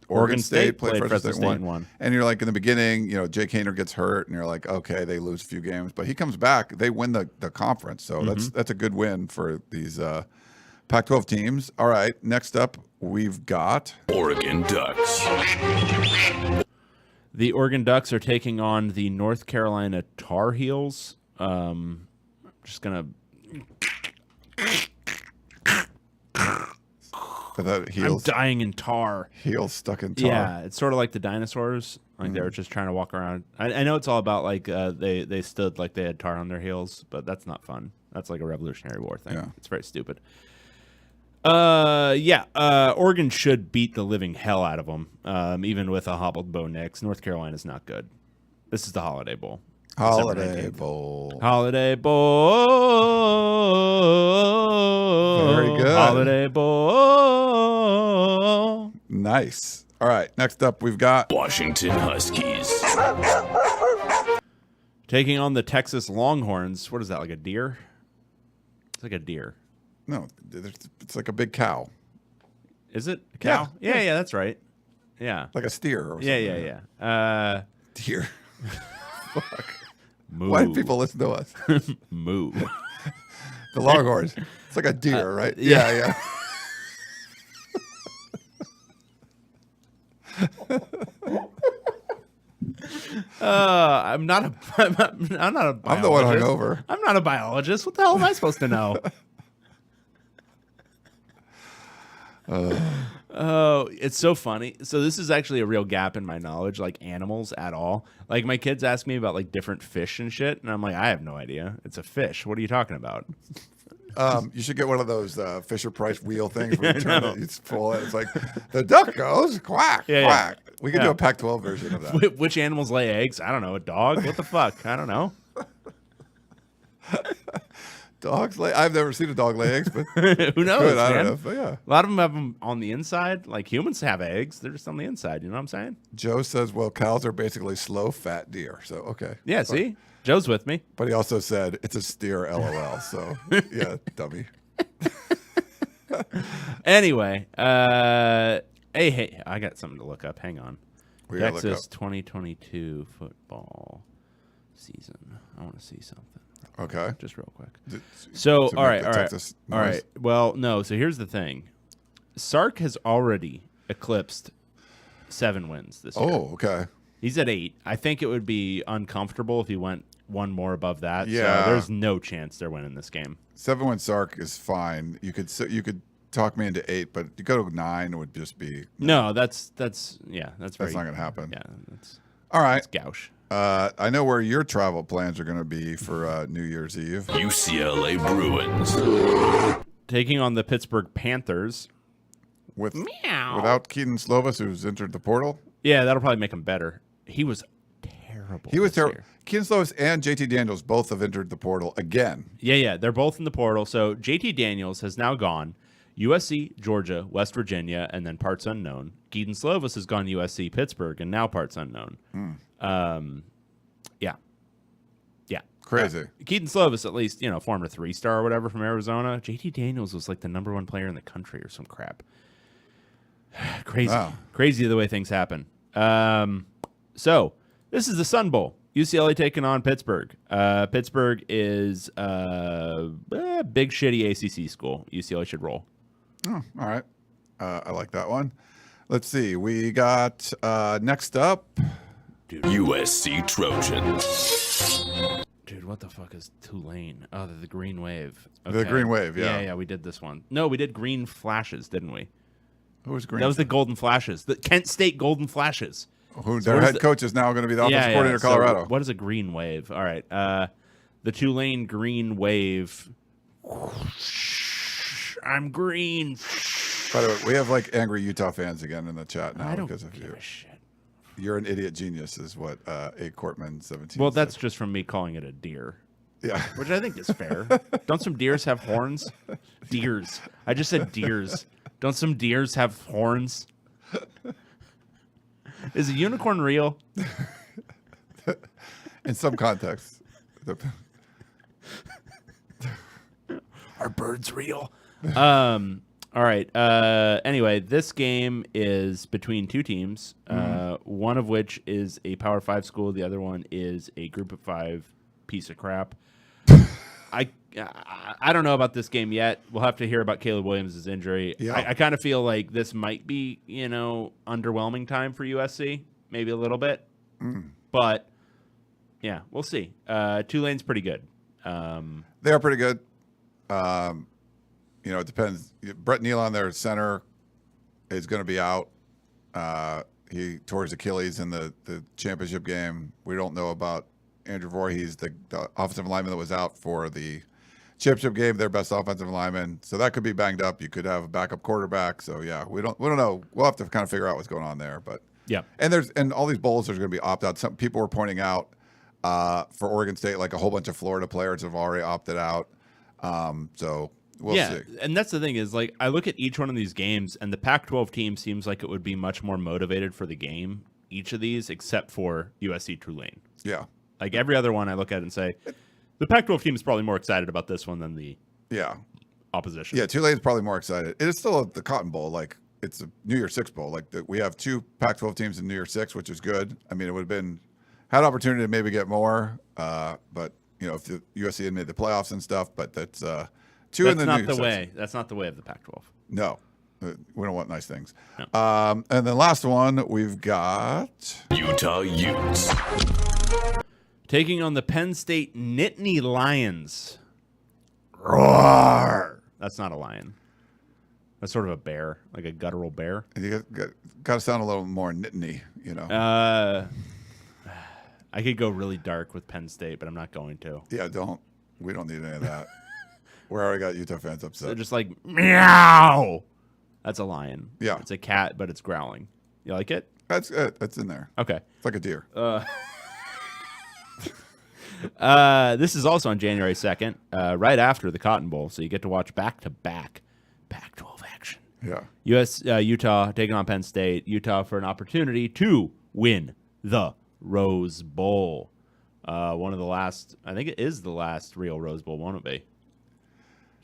Oregon State played Fresno State and won. And you're like in the beginning, Jake Haener gets hurt, and you're like, okay, they lose a few games, but he comes back, they win the conference, so that's a good win for these Pac-12 teams. All right, next up we've got Oregon Ducks. The Oregon Ducks are taking on the North Carolina Tar Heels. Just gonna. the heels. I'm dying in tar. Heels stuck in tar. Yeah, it's sort of like the dinosaurs. Like they were just trying to walk around. I know it's all about like they stood like they had tar on their heels, but that's not fun. That's like a Revolutionary War thing. Yeah. It's very stupid. Oregon should beat the living hell out of them, even with a hobbled Bo Nix. North Carolina's not good. This is the Holiday Bowl. Holiday Bowl. Holiday Bowl. Very good. Holiday Bowl. Nice. All right, next up we've got Washington Huskies. Taking on the Texas Longhorns. What is that, like a deer? It's like a deer. no, it's like a big cow, Is it a cow? Yeah, that's right. Yeah. like a steer or something. Yeah. Deer. Moo. Why do people listen to us? Moo. The Longhorns. It's like a deer, right? yeah. Yeah. I'm not a biologist. I'm the one hungover. I'm not a biologist. What the hell am I supposed to know? Oh, it's so funny. So this is actually a real gap in my knowledge, like animals at all. Like my kids ask me about like different fish and shit, and I'm like, I have no idea. It's a fish. What are you talking about? You should get one of those Fisher Price wheel things where you turn it, you just pull it. It's like the duck goes quack, Yeah, yeah. quack. We could Yeah. do a Pac-12 version of that. Which animals lay eggs? I don't know. A dog? What the fuck? I don't know. Dogs lay. I've never seen a dog lay eggs, but Who knows? good. I man? don't know. But yeah. A lot of them have them on the inside. Like humans have eggs. They're just on the inside. You know what I'm saying? Joe says, well, cows are basically slow, fat deer. So, okay. Yeah, see? Joe's with me. But he also said it's a steer, LOL. So, yeah, dummy. Anyway, hey, I got something to look up. Hang on. We gotta look Texas up. 2022 football season. I want to see something. Okay. Just real quick. To So, make all right. the Texas All noise. right. Well, no. So here's the thing. Sark has already eclipsed 7 wins this year. Oh, okay. He's at 8. I think it would be uncomfortable if he went one more above that. Yeah. So there's no chance they're winning this game. 7-win Sark is fine. You could talk me into 8, but to go to 9 would just be No, that's very, not going to happen. Yeah, that's All right. gouge. I know where your travel plans are going to be for New Year's Eve. UCLA Bruins. Taking on the Pittsburgh Panthers. Without Keaton Slovis, who's entered the portal. Yeah, that'll probably make him better. He was terrible. He was this terrible. year. Keaton Slovis and JT Daniels both have entered the portal again. Yeah, they're both in the portal. So JT Daniels has now gone USC, Georgia, West Virginia, and then parts unknown. Keaton Slovis has gone USC, Pittsburgh, and now parts unknown. Yeah. Crazy. Keaton Slovis, at least, former 3-star or whatever from Arizona. JT Daniels was like the number 1 player in the country or some crap. Crazy. Wow. Crazy the way things happen. So this is the Sun Bowl. UCLA taking on Pittsburgh. Pittsburgh is a big shitty ACC school. UCLA should roll. Oh, all right. I like that one. Let's see. We got next up. USC Trojans. Dude, what the fuck is Tulane? Oh, they're the Green Wave. The Green Wave, yeah. Yeah, we did this one. No, we did Green Flashes, didn't we? Who was Green? That was the Golden Flashes. The Kent State Golden Flashes. Who their head coach is now going to be the offensive coordinator of So Colorado. what is a Green Wave? All right. The Tulane Green Wave. I'm green. By the way, we have like angry Utah fans again in the chat now I don't because of give you. a shit. You're an idiot genius, is what A. Cortman 17. Well, said. that's just from me calling it a deer, yeah. which I think is fair. Don't some deers have horns? Deers. I just said deers. Don't some deers have horns? Is a unicorn real? In some contexts. Are birds real? All right. Anyway, this game is between two teams, one of which is a Power 5 school. The other one is a Group of 5 piece of crap. I don't know about this game yet. We'll have to hear about Caleb Williams' injury. Yeah. I kind of feel like this might be, underwhelming time for USC, maybe a little bit. But, yeah, we'll see. Tulane's pretty good. They are pretty good. It depends. Brett Nealon, their center, is going to be out. He tore his Achilles in the championship game. We don't know about Andrew Voorhees, the offensive lineman that was out for the championship game, their best offensive lineman. So that could be banged up. You could have a backup quarterback. So yeah, we don't know. We'll have to kind of figure out what's going on there. But yeah, and all these bowls there's going to be opt out. Some people were pointing out for Oregon State, like a whole bunch of Florida players have already opted out. So we'll see. And that's the thing is, like, I look at each one of these games, and the Pac-12 team seems like it would be much more motivated for the game, each of these, except for USC Tulane. Yeah. Like, every other one I look at and say, the Pac-12 team is probably more excited about this one than the opposition. Yeah, Tulane's probably more excited. It is still the Cotton Bowl. Like, it's a New Year's Six Bowl. Like, we have two Pac-12 teams in New Year's Six, which is good. I mean, it would have had opportunity to maybe get more, but, if the USC had made the playoffs and stuff, but that's two in the New Year's Six. Way. That's not the way of the Pac-12. No. We don't want nice things. No. And then last one, we've got Utah Utes. Taking on the Penn State Nittany Lions. Roar. That's not a lion. That's sort of a bear, like a guttural bear. You got to sound a little more nittany, I could go really dark with Penn State, but I'm not going to. Yeah, we don't need any of that. We already got Utah fans upset. They're just like, meow. That's a lion. Yeah. It's a cat, but it's growling. You like it? That's it. That's in there. Okay. It's like a deer. This is also on January 2nd, right after the Cotton Bowl, so you get to watch back-to-back Pac-12 action. Yeah. Utah taking on Penn State. Utah for an opportunity to win the Rose Bowl. One of the last, I think it is the last real Rose Bowl, won't it be?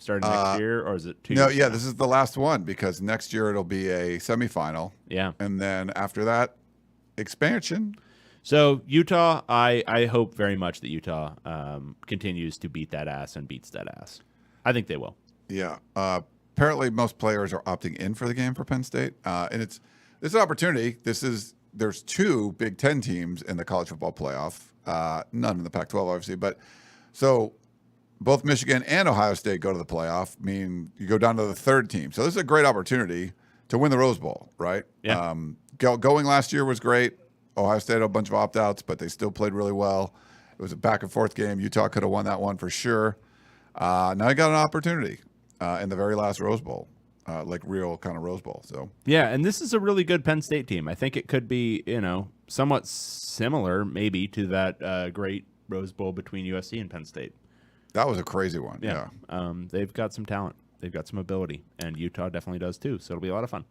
Starting next year, or is it 2 years? No, yeah, this is the last one because next year it'll be a semifinal. Yeah. And then after that, expansion. So Utah, I hope very much that Utah continues to beat that ass and beats that ass. I think they will. Yeah. Apparently most players are opting in for the game for Penn State. And this is an opportunity. There's two Big Ten teams in the college football playoff. None in the Pac-12, obviously. But so both Michigan and Ohio State go to the playoff. I mean, you go down to the third team. So this is a great opportunity to win the Rose Bowl, right? Yeah. Going last year was great. Ohio State had a bunch of opt-outs, but they still played really well. It was a back-and-forth game. Utah could have won that one for sure. Now you got an opportunity in the very last Rose Bowl, like real kind of Rose Bowl. So Yeah, and this is a really good Penn State team. I think it could be, somewhat similar maybe to that great Rose Bowl between USC and Penn State. that was a crazy one. Yeah. They've got some talent. They've got some ability, and Utah definitely does too. So it'll be a lot of fun.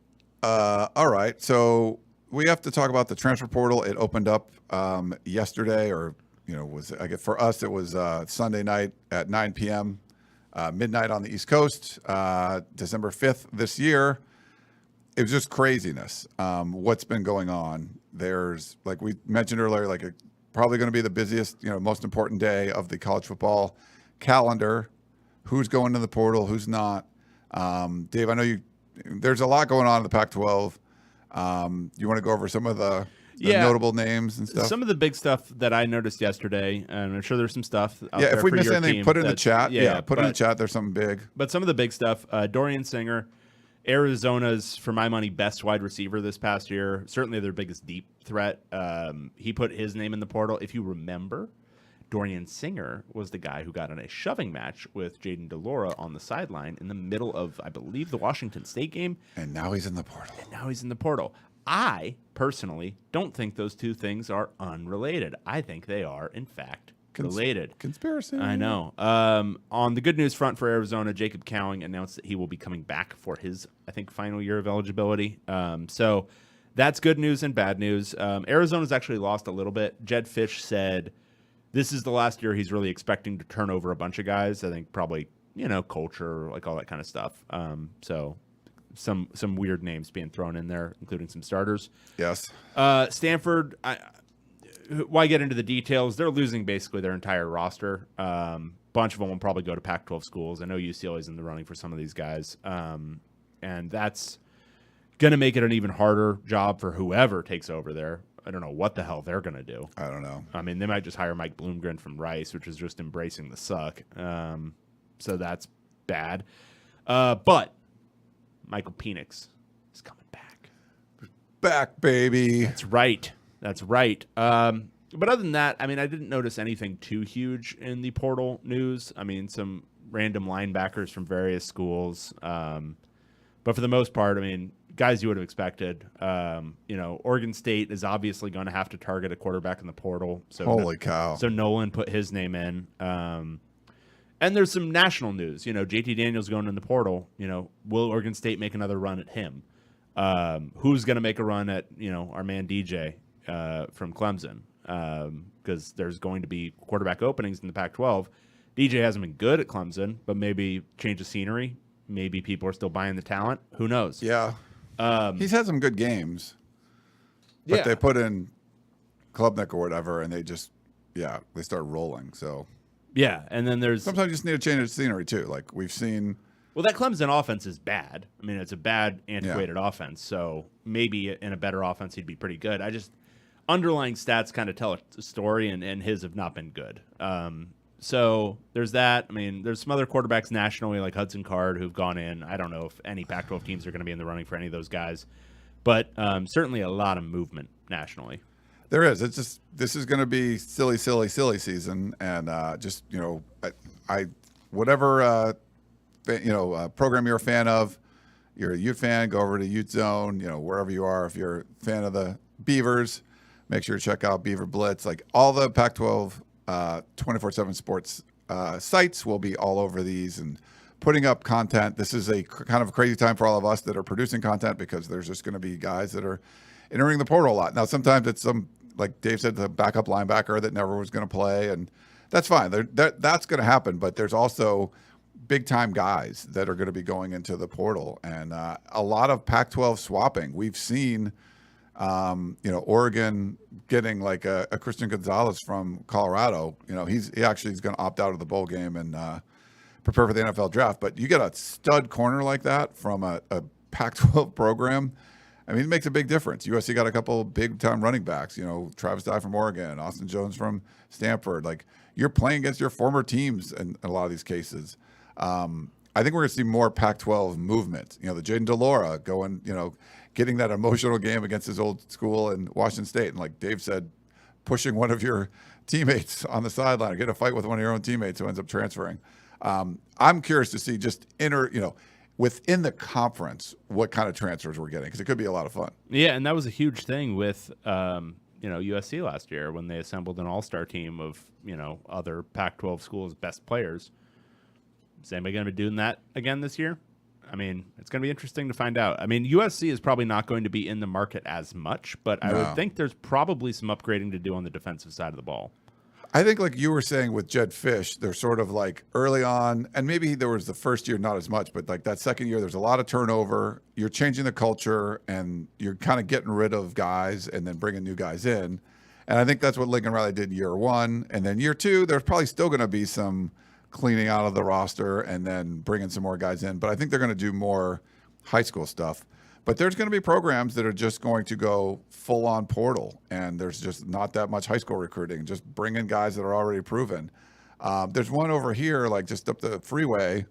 All right. So we have to talk about the transfer portal. It opened up yesterday, or I guess for us it was Sunday night at 9 p.m. Midnight on the East Coast, December 5th this year. It was just craziness. What's been going on? There's, like we mentioned earlier, probably going to be the busiest, most important day of the college football calendar. Who's going to the portal? Who's not? Dave, I know there's a lot going on in the Pac-12. You want to go over some of the notable names and stuff? Some of the big stuff that I noticed yesterday, and I'm sure there's some stuff out there if we for miss your anything, team put it in the chat. Put it in the chat. There's something big. But some of the big stuff, Dorian Singer, Arizona's, for my money, best wide receiver this past year, certainly their biggest deep threat. He put his name in the portal. If you remember, Dorian Singer was the guy who got in a shoving match with Jaden DeLora on the sideline in the middle of, I believe, the Washington State game. And now he's in the portal. I, personally, don't think those two things are unrelated. I think they are, in fact, related. Conspiracy. I know. On the good news front for Arizona, Jacob Cowing announced that he will be coming back for his, I think, final year of eligibility. So that's good news and bad news. Arizona's actually lost a little bit. Jed Fish said this is the last year he's really expecting to turn over a bunch of guys. I think probably, culture, like all that kind of stuff. So some weird names being thrown in there, including some starters. Yes. Stanford, why get into the details? They're losing basically their entire roster. Bunch of them will probably go to Pac-12 schools. I know UCLA's in the running for some of these guys. And that's going to make it an even harder job for whoever takes over there. I don't know what the hell they're going to do. I don't know. I mean, they might just hire Mike Bloomgren from Rice, which is just embracing the suck. So that's bad. But Michael Penix is coming back. Back, baby. That's right. But other than that, I mean, I didn't notice anything too huge in the portal news. I mean, some random linebackers from various schools. But for the most part, I mean, guys you would have expected. Oregon State is obviously going to have to target a quarterback in the portal. So Holy cow. So Nolan put his name in. And there's some national news. JT Daniels going in the portal. Will Oregon State make another run at him? Who's going to make a run at, our man DJ from Clemson? Because there's going to be quarterback openings in the Pac-12. DJ hasn't been good at Clemson, but maybe change of scenery. Maybe people are still buying the talent. Who knows? Yeah. He's had some good games. But they put in Klubnik or whatever, and they start rolling. So yeah, and then sometimes you just need a change of scenery too. Like we've seen. Well, that Clemson offense is bad. I mean, it's a bad, antiquated offense. So maybe in a better offense, he'd be pretty good. Underlying stats kind of tell a story, and his have not been good. So there's that. I mean, there's some other quarterbacks nationally, like Hudson Card, who've gone in. I don't know if any Pac-12 teams are going to be in the running for any of those guys, but certainly a lot of movement nationally. There is. It's just this is going to be silly season, and whatever program you're a fan of, you're a Ute fan, go over to Ute Zone. Wherever you are, if you're a fan of the Beavers, make sure to check out Beaver Blitz. Like all the Pac-12 24/7 sports sites will be all over these and putting up content. This is a kind of a crazy time for all of us that are producing content because there's just going to be guys that are entering the portal a lot. Now, sometimes it's like Dave said, the backup linebacker that never was going to play, and that's fine. That's going to happen, but there's also big-time guys that are going to be going into the portal, and a lot of Pac-12 swapping. We've seen Oregon getting like a Christian Gonzalez from Colorado. He actually is going to opt out of the bowl game and prepare for the NFL draft. But you get a stud corner like that from a Pac-12 program. I mean, it makes a big difference. USC got a couple big-time running backs. Travis Dye from Oregon, Austin Jones from Stanford. Like, you're playing against your former teams in a lot of these cases. I think we're going to see more Pac-12 movement. The Jaden DeLora going, getting that emotional game against his old school in Washington State. And like Dave said, pushing one of your teammates on the sideline or get a fight with one of your own teammates who ends up transferring. I'm curious to see just within the conference, what kind of transfers we're getting, because it could be a lot of fun. Yeah, and that was a huge thing with USC last year when they assembled an all-star team of other Pac-12 schools' best players. Is anybody going to be doing that again this year? I mean, it's going to be interesting to find out. I mean, USC is probably not going to be in the market as much, but I would think there's probably some upgrading to do on the defensive side of the ball. I think, like you were saying with Jed Fish, they're sort of like early on, and maybe there was the first year not as much, but like that second year, there's a lot of turnover. You're changing the culture, and you're kind of getting rid of guys and then bringing new guys in. And I think that's what Lincoln Riley did year one. And then year two, there's probably still going to be some cleaning out of the roster and then bringing some more guys in. But I think they're going to do more high school stuff. But there's going to be programs that are just going to go full-on portal, and there's just not that much high school recruiting, just bring in guys that are already proven. There's one over here, like just up the freeway.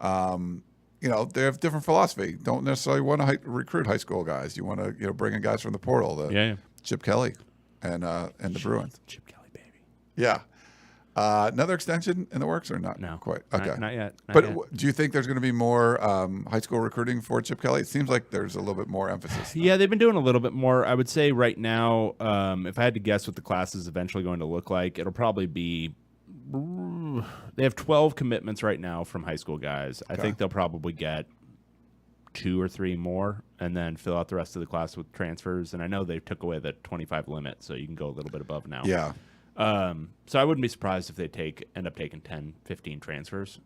They have different philosophy. Don't necessarily want to recruit high school guys. You want to bring in guys from the portal. Chip Kelly and the Bruins. Chip Kelly, baby. Yeah. Another extension in the works or not? No. Quite. Okay. Not yet. Do you think there's going to be more high school recruiting for Chip Kelly? It seems like there's a little bit more emphasis. Yeah, they've been doing a little bit more. I would say right now, if I had to guess what the class is eventually going to look like, it'll probably be they have 12 commitments right now from high school guys. Okay. I think they'll probably get 2 or 3 more and then fill out the rest of the class with transfers. And I know they took away the 25 limit, so you can go a little bit above now. Yeah. So I wouldn't be surprised if they end up taking 10, 15 transfers,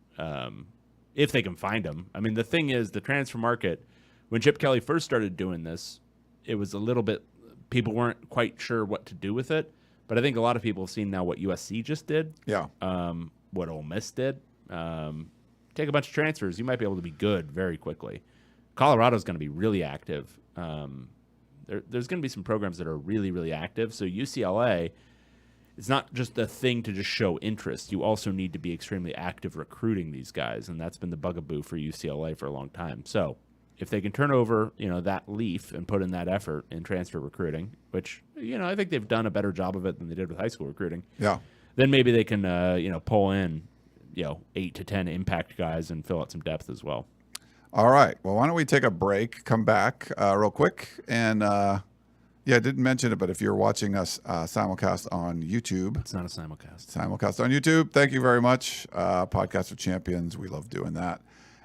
if they can find them. I mean, the thing is, the transfer market, when Chip Kelly first started doing this, it was a little bit, people weren't quite sure what to do with it. But I think a lot of people have seen now what USC just did. Yeah. What Ole Miss did. Take a bunch of transfers, you might be able to be good very quickly. Colorado's going to be really active. There's going to be some programs that are really, really active. So UCLA, it's not just a thing to just show interest. You also need to be extremely active recruiting these guys, and that's been the bugaboo for UCLA for a long time. So if they can turn over, that leaf and put in that effort in transfer recruiting, which, I think they've done a better job of it than they did with high school recruiting. Yeah. Then maybe they can, pull in, 8 to 10 impact guys and fill out some depth as well. All right. Well, why don't we take a break, come back real quick, and I didn't mention it, but if you're watching us simulcast on YouTube. It's not a simulcast. Simulcast on YouTube. Thank you very much. Podcast of Champions. We love doing that.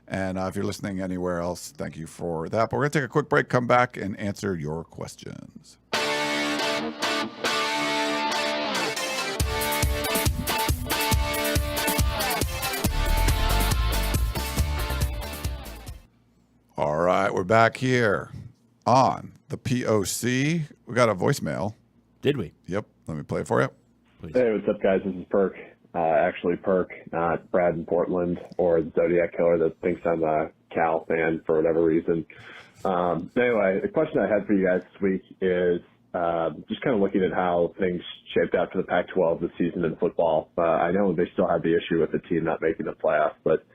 And if you're listening anywhere else, thank you for that. But we're going to take a quick break, come back, and answer your questions. All right. We're back here on the POC. We got a voicemail. Did we? Yep. Let me play it for you. Please. Hey, what's up, guys? This is Perk. Actually, Perk, not Brad in Portland or the Zodiac Killer that thinks I'm a Cal fan for whatever reason. Anyway, the question I had for you guys this week is just kind of looking at how things shaped out for the Pac-12 this season in football. I know they still have the issue with the team not making the playoffs, but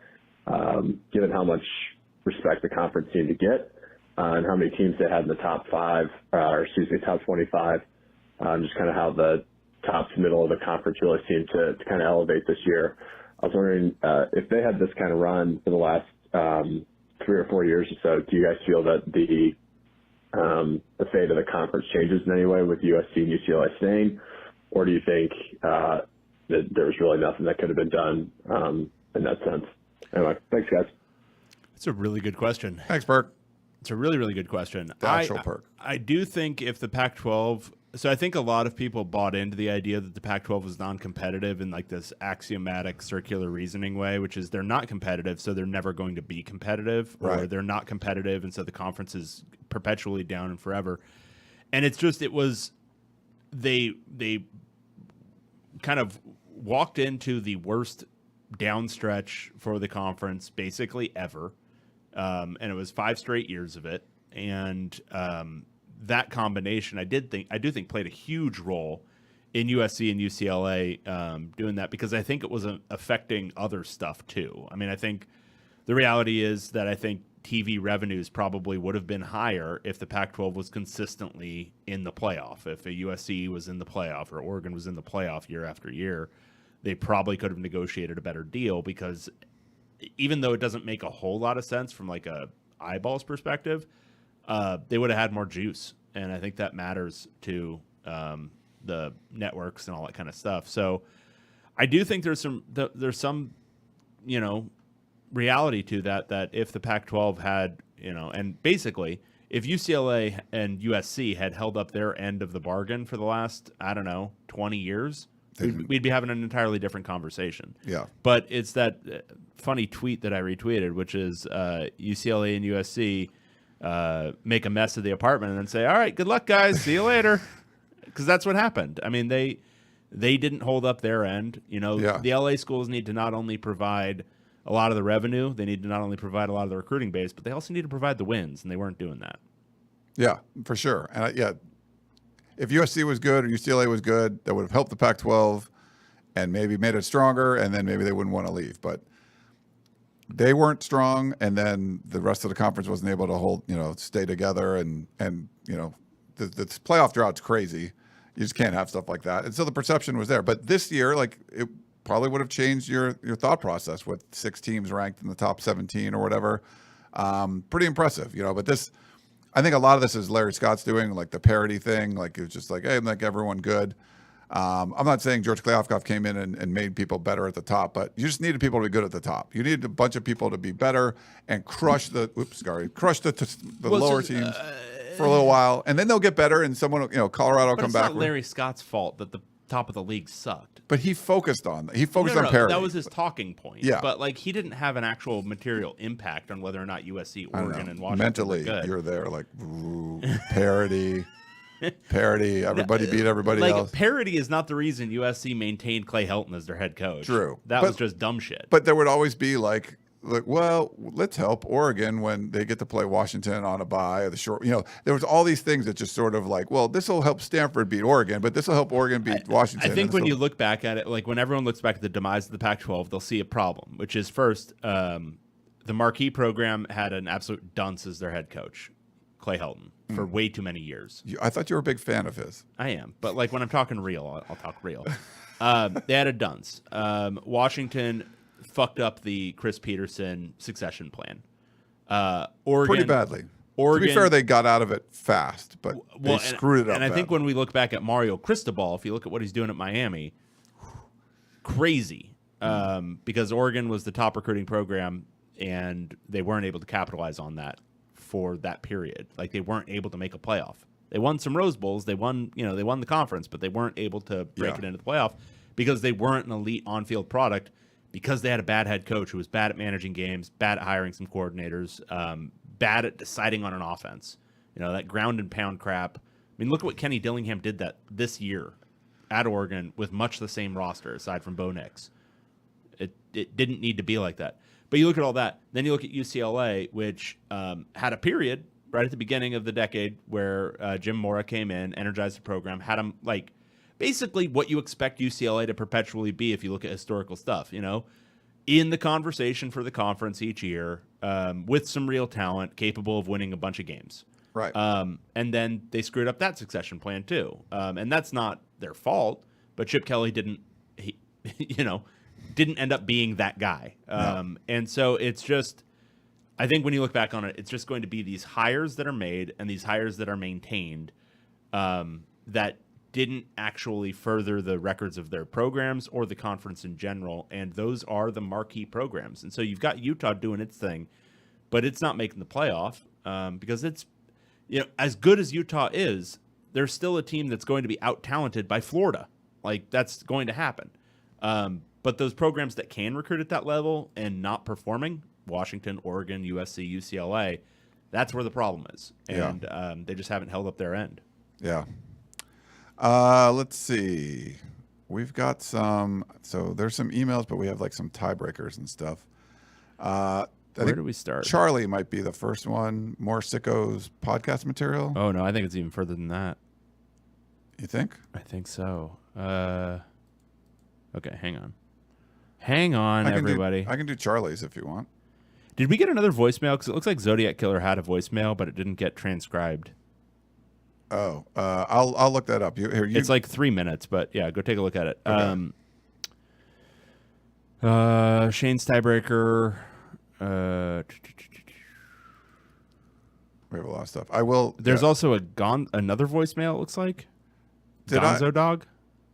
given how much respect the conference seemed to get and how many teams they had in the top 25, just kind of how the top to middle of the conference really seemed to kind of elevate this year. I was wondering if they had this kind of run for the last 3 or 4 years or so, do you guys feel that the fate of the conference changes in any way with USC and UCLA staying, or do you think that there was really nothing that could have been done in that sense? Anyway, thanks, guys. It's a really good question. Thanks, Perk. It's a really, really good question. The actual Perk. I do think if the Pac-12 – so I think a lot of people bought into the idea that the Pac-12 was non-competitive in like this axiomatic circular reasoning way, which is they're not competitive, so they're never going to be competitive, or they're not competitive, and so the conference is perpetually down and forever. And it's just it was they kind of walked into the worst down stretch for the conference basically ever. And it was 5 straight years of it. and that combination, I do think played a huge role in USC and UCLA doing that, because I think it was affecting other stuff too. I mean, I think the reality is that I think TV revenues probably would have been higher if the Pac-12 was consistently in the playoff. If a USC was in the playoff or Oregon was in the playoff year after year, they probably could have negotiated a better deal, because even though it doesn't make a whole lot of sense from like a eyeballs perspective, they would have had more juice. And I think that matters to the networks and all that kind of stuff. So I do think there's some, reality to that if the Pac-12 had, and basically if UCLA and USC had held up their end of the bargain for the last, 20 years, we'd be having an entirely different conversation. Yeah. But it's that funny tweet that I retweeted, which is UCLA and USC make a mess of the apartment and then say, all right, good luck, guys. See you later. Because that's what happened. I mean, they didn't hold up their end. The LA schools need to not only provide a lot of the revenue, they need to not only provide a lot of the recruiting base, but they also need to provide the wins, and they weren't doing that. Yeah, for sure. And if USC was good or UCLA was good, that would have helped the Pac-12 and maybe made it stronger, and then maybe they wouldn't want to leave. But they weren't strong, and then the rest of the conference wasn't able to stay together, and the playoff drought's crazy. You just can't have stuff like that. And so the perception was there. But this year, it probably would have changed your thought process with 6 teams ranked in the top 17 or whatever. Pretty impressive, But this, I think a lot of this is Larry Scott's doing, like the parity thing. Like it's just like, hey, make everyone good. I'm not saying George Kliavkoff came in and made people better at the top, but you just needed people to be good at the top. You needed a bunch of people to be better and crush the lower teams for a little while, and then they'll get better. And someone, Colorado will come back. It's not Larry Scott's fault that the top of the league sucked. But he focused on that. He focused on parity. That was his talking point. Yeah. But he didn't have an actual material impact on whether or not USC, Oregon, and Washington mentally were good. You're there ooh, parity. Parity. Everybody beat everybody else. Parity is not the reason USC maintained Clay Helton as their head coach. True. That was just dumb shit. But there would always be well, let's help Oregon when they get to play Washington on a bye or the short. There was all these things that just sort of well, this will help Stanford beat Oregon, but this will help Oregon beat Washington. I think when you look back at it, when everyone looks back at the demise of the Pac-12, they'll see a problem, which is first, the Marquee program had an absolute dunce as their head coach, Clay Helton, for way too many years. I thought you were a big fan of his. I am, but when I'm talking real, I'll talk real. They had a dunce. Washington fucked up the Chris Peterson succession plan. Oregon pretty badly. Oregon, to be fair, they got out of it fast, but they screwed it up. And I think when we look back at Mario Cristobal, if you look at what he's doing at Miami, crazy. Because Oregon was the top recruiting program, and they weren't able to capitalize on that for that period. They weren't able to make a playoff. They won some Rose Bowls. They won the conference, but they weren't able to break it into the playoff because they weren't an elite on-field product, because they had a bad head coach who was bad at managing games, bad at hiring some coordinators, bad at deciding on an offense. That ground and pound crap. I mean, look at what Kenny Dillingham did this year at Oregon with much the same roster aside from Bo Nix. It didn't need to be like that. But you look at all that, then you look at UCLA, which had a period right at the beginning of the decade where Jim Mora came in, energized the program, had them basically what you expect UCLA to perpetually be if you look at historical stuff, in the conversation for the conference each year, with some real talent, capable of winning a bunch of games. Right. And then they screwed up that succession plan too. And that's not their fault, but Chip Kelly didn't end up being that guy. No. And so it's just, I think when you look back on it, it's just going to be these hires that are made and these hires that are maintained that didn't actually further the records of their programs or the conference in general, and those are the marquee programs. And so you've got Utah doing its thing, but it's not making the playoff because it's, as good as Utah is, there's still a team that's going to be out-talented by Florida. That's going to happen. But those programs that can recruit at that level and not performing, Washington, Oregon, USC, UCLA, that's where the problem is. And they just haven't held up their end. Yeah. Let's see. We've got so there's some emails, but we have some tiebreakers and stuff. Where do we start? Charlie might be the first one. More Sickos podcast material. Oh, no, I think it's even further than that. You think? I think so. Okay, hang on. Hang on, everybody. I can do Charlie's if you want. Did we get another voicemail? Because it looks like Zodiac Killer had a voicemail, but it didn't get transcribed. Oh, I'll look that up. It's like 3 minutes, but yeah, go take a look at it. Okay. Shane's tiebreaker. We have a lot of stuff. I will. There's also another voicemail. It looks like Gonzo Dog.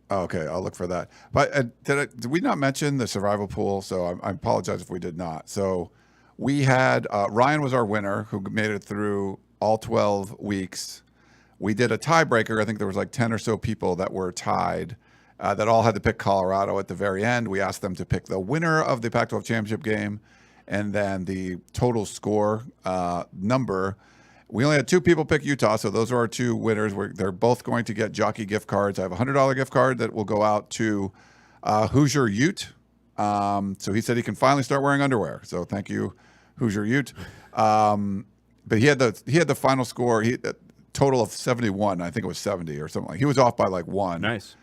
Oh, okay, I'll look for that. But did we not mention the survival pool? So I apologize if we did not. So we had Ryan was our winner who made it through all 12 weeks. We did a tiebreaker. I think there was like 10 or so people that were tied that all had to pick Colorado at the very end. We asked them to pick the winner of the Pac-12 Championship game and then the total score number. We only had 2 people pick Utah, so those are our 2 winners. They're both going to get jockey gift cards. I have a $100 gift card that will go out to Hoosier Ute. So he said he can finally start wearing underwear. So thank you, Hoosier Ute. But he had the final score. Total of 71. I think it was 70 or something. He was off by like 1. Nice.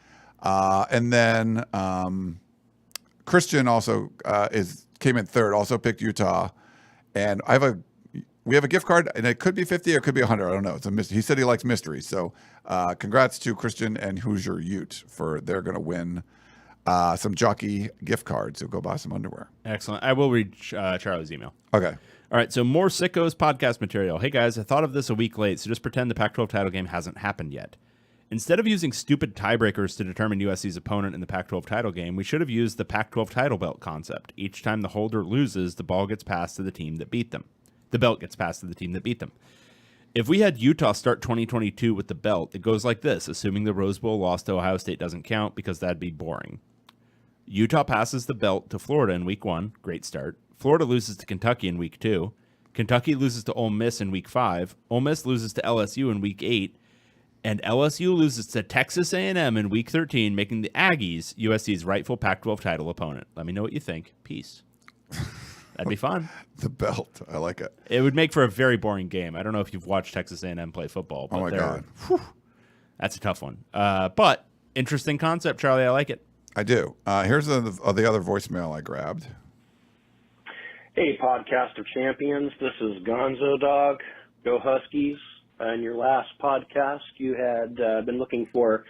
And then Christian also came in third. Also picked Utah. And we have a gift card, and it could be 50 or it could be 100. I don't know. It's a mystery. He said he likes mysteries. So congrats to Christian and Hoosier Ute they're going to win some jockey gift cards. So go buy some underwear. Excellent. I will read Charlie's email. Okay. All right, so more Sickos podcast material. Hey, guys, I thought of this a week late, so just pretend the Pac-12 title game hasn't happened yet. Instead of using stupid tiebreakers to determine USC's opponent in the Pac-12 title game, we should have used the Pac-12 title belt concept. Each time the holder loses, the ball gets passed to the team that beat them. The belt gets passed to the team that beat them. If we had Utah start 2022 with the belt, it goes like this, assuming the Rose Bowl loss to Ohio State doesn't count because that'd be boring. Utah passes the belt to Florida in week 1. Great start. Florida loses to Kentucky in week 2. Kentucky loses to Ole Miss in week 5. Ole Miss loses to LSU in week 8. And LSU loses to Texas A&M in week 13, making the Aggies USC's rightful Pac-12 title opponent. Let me know what you think. Peace. That'd be fun. The belt. I like it. It would make for a very boring game. I don't know if you've watched Texas A&M play football. But oh, my God. That's a tough one. But interesting concept, Charlie. I like it. I do. Here's the other voicemail I grabbed. Hey, Podcast of Champions. This is Gonzo Dog. Go Huskies. In your last podcast, you had been looking for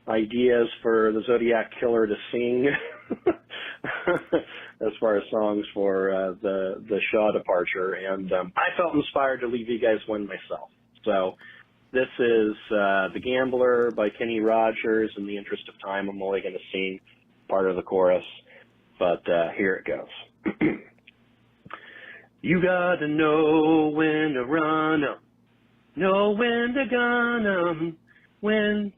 ideas for the Zodiac Killer to sing as far as songs for the Shaw departure. And I felt inspired to leave you guys one myself. So this is The Gambler by Kenny Rogers. In the interest of time, I'm only going to sing part of the chorus, but here it goes. You gotta know when to run 'em, know when to gun 'em,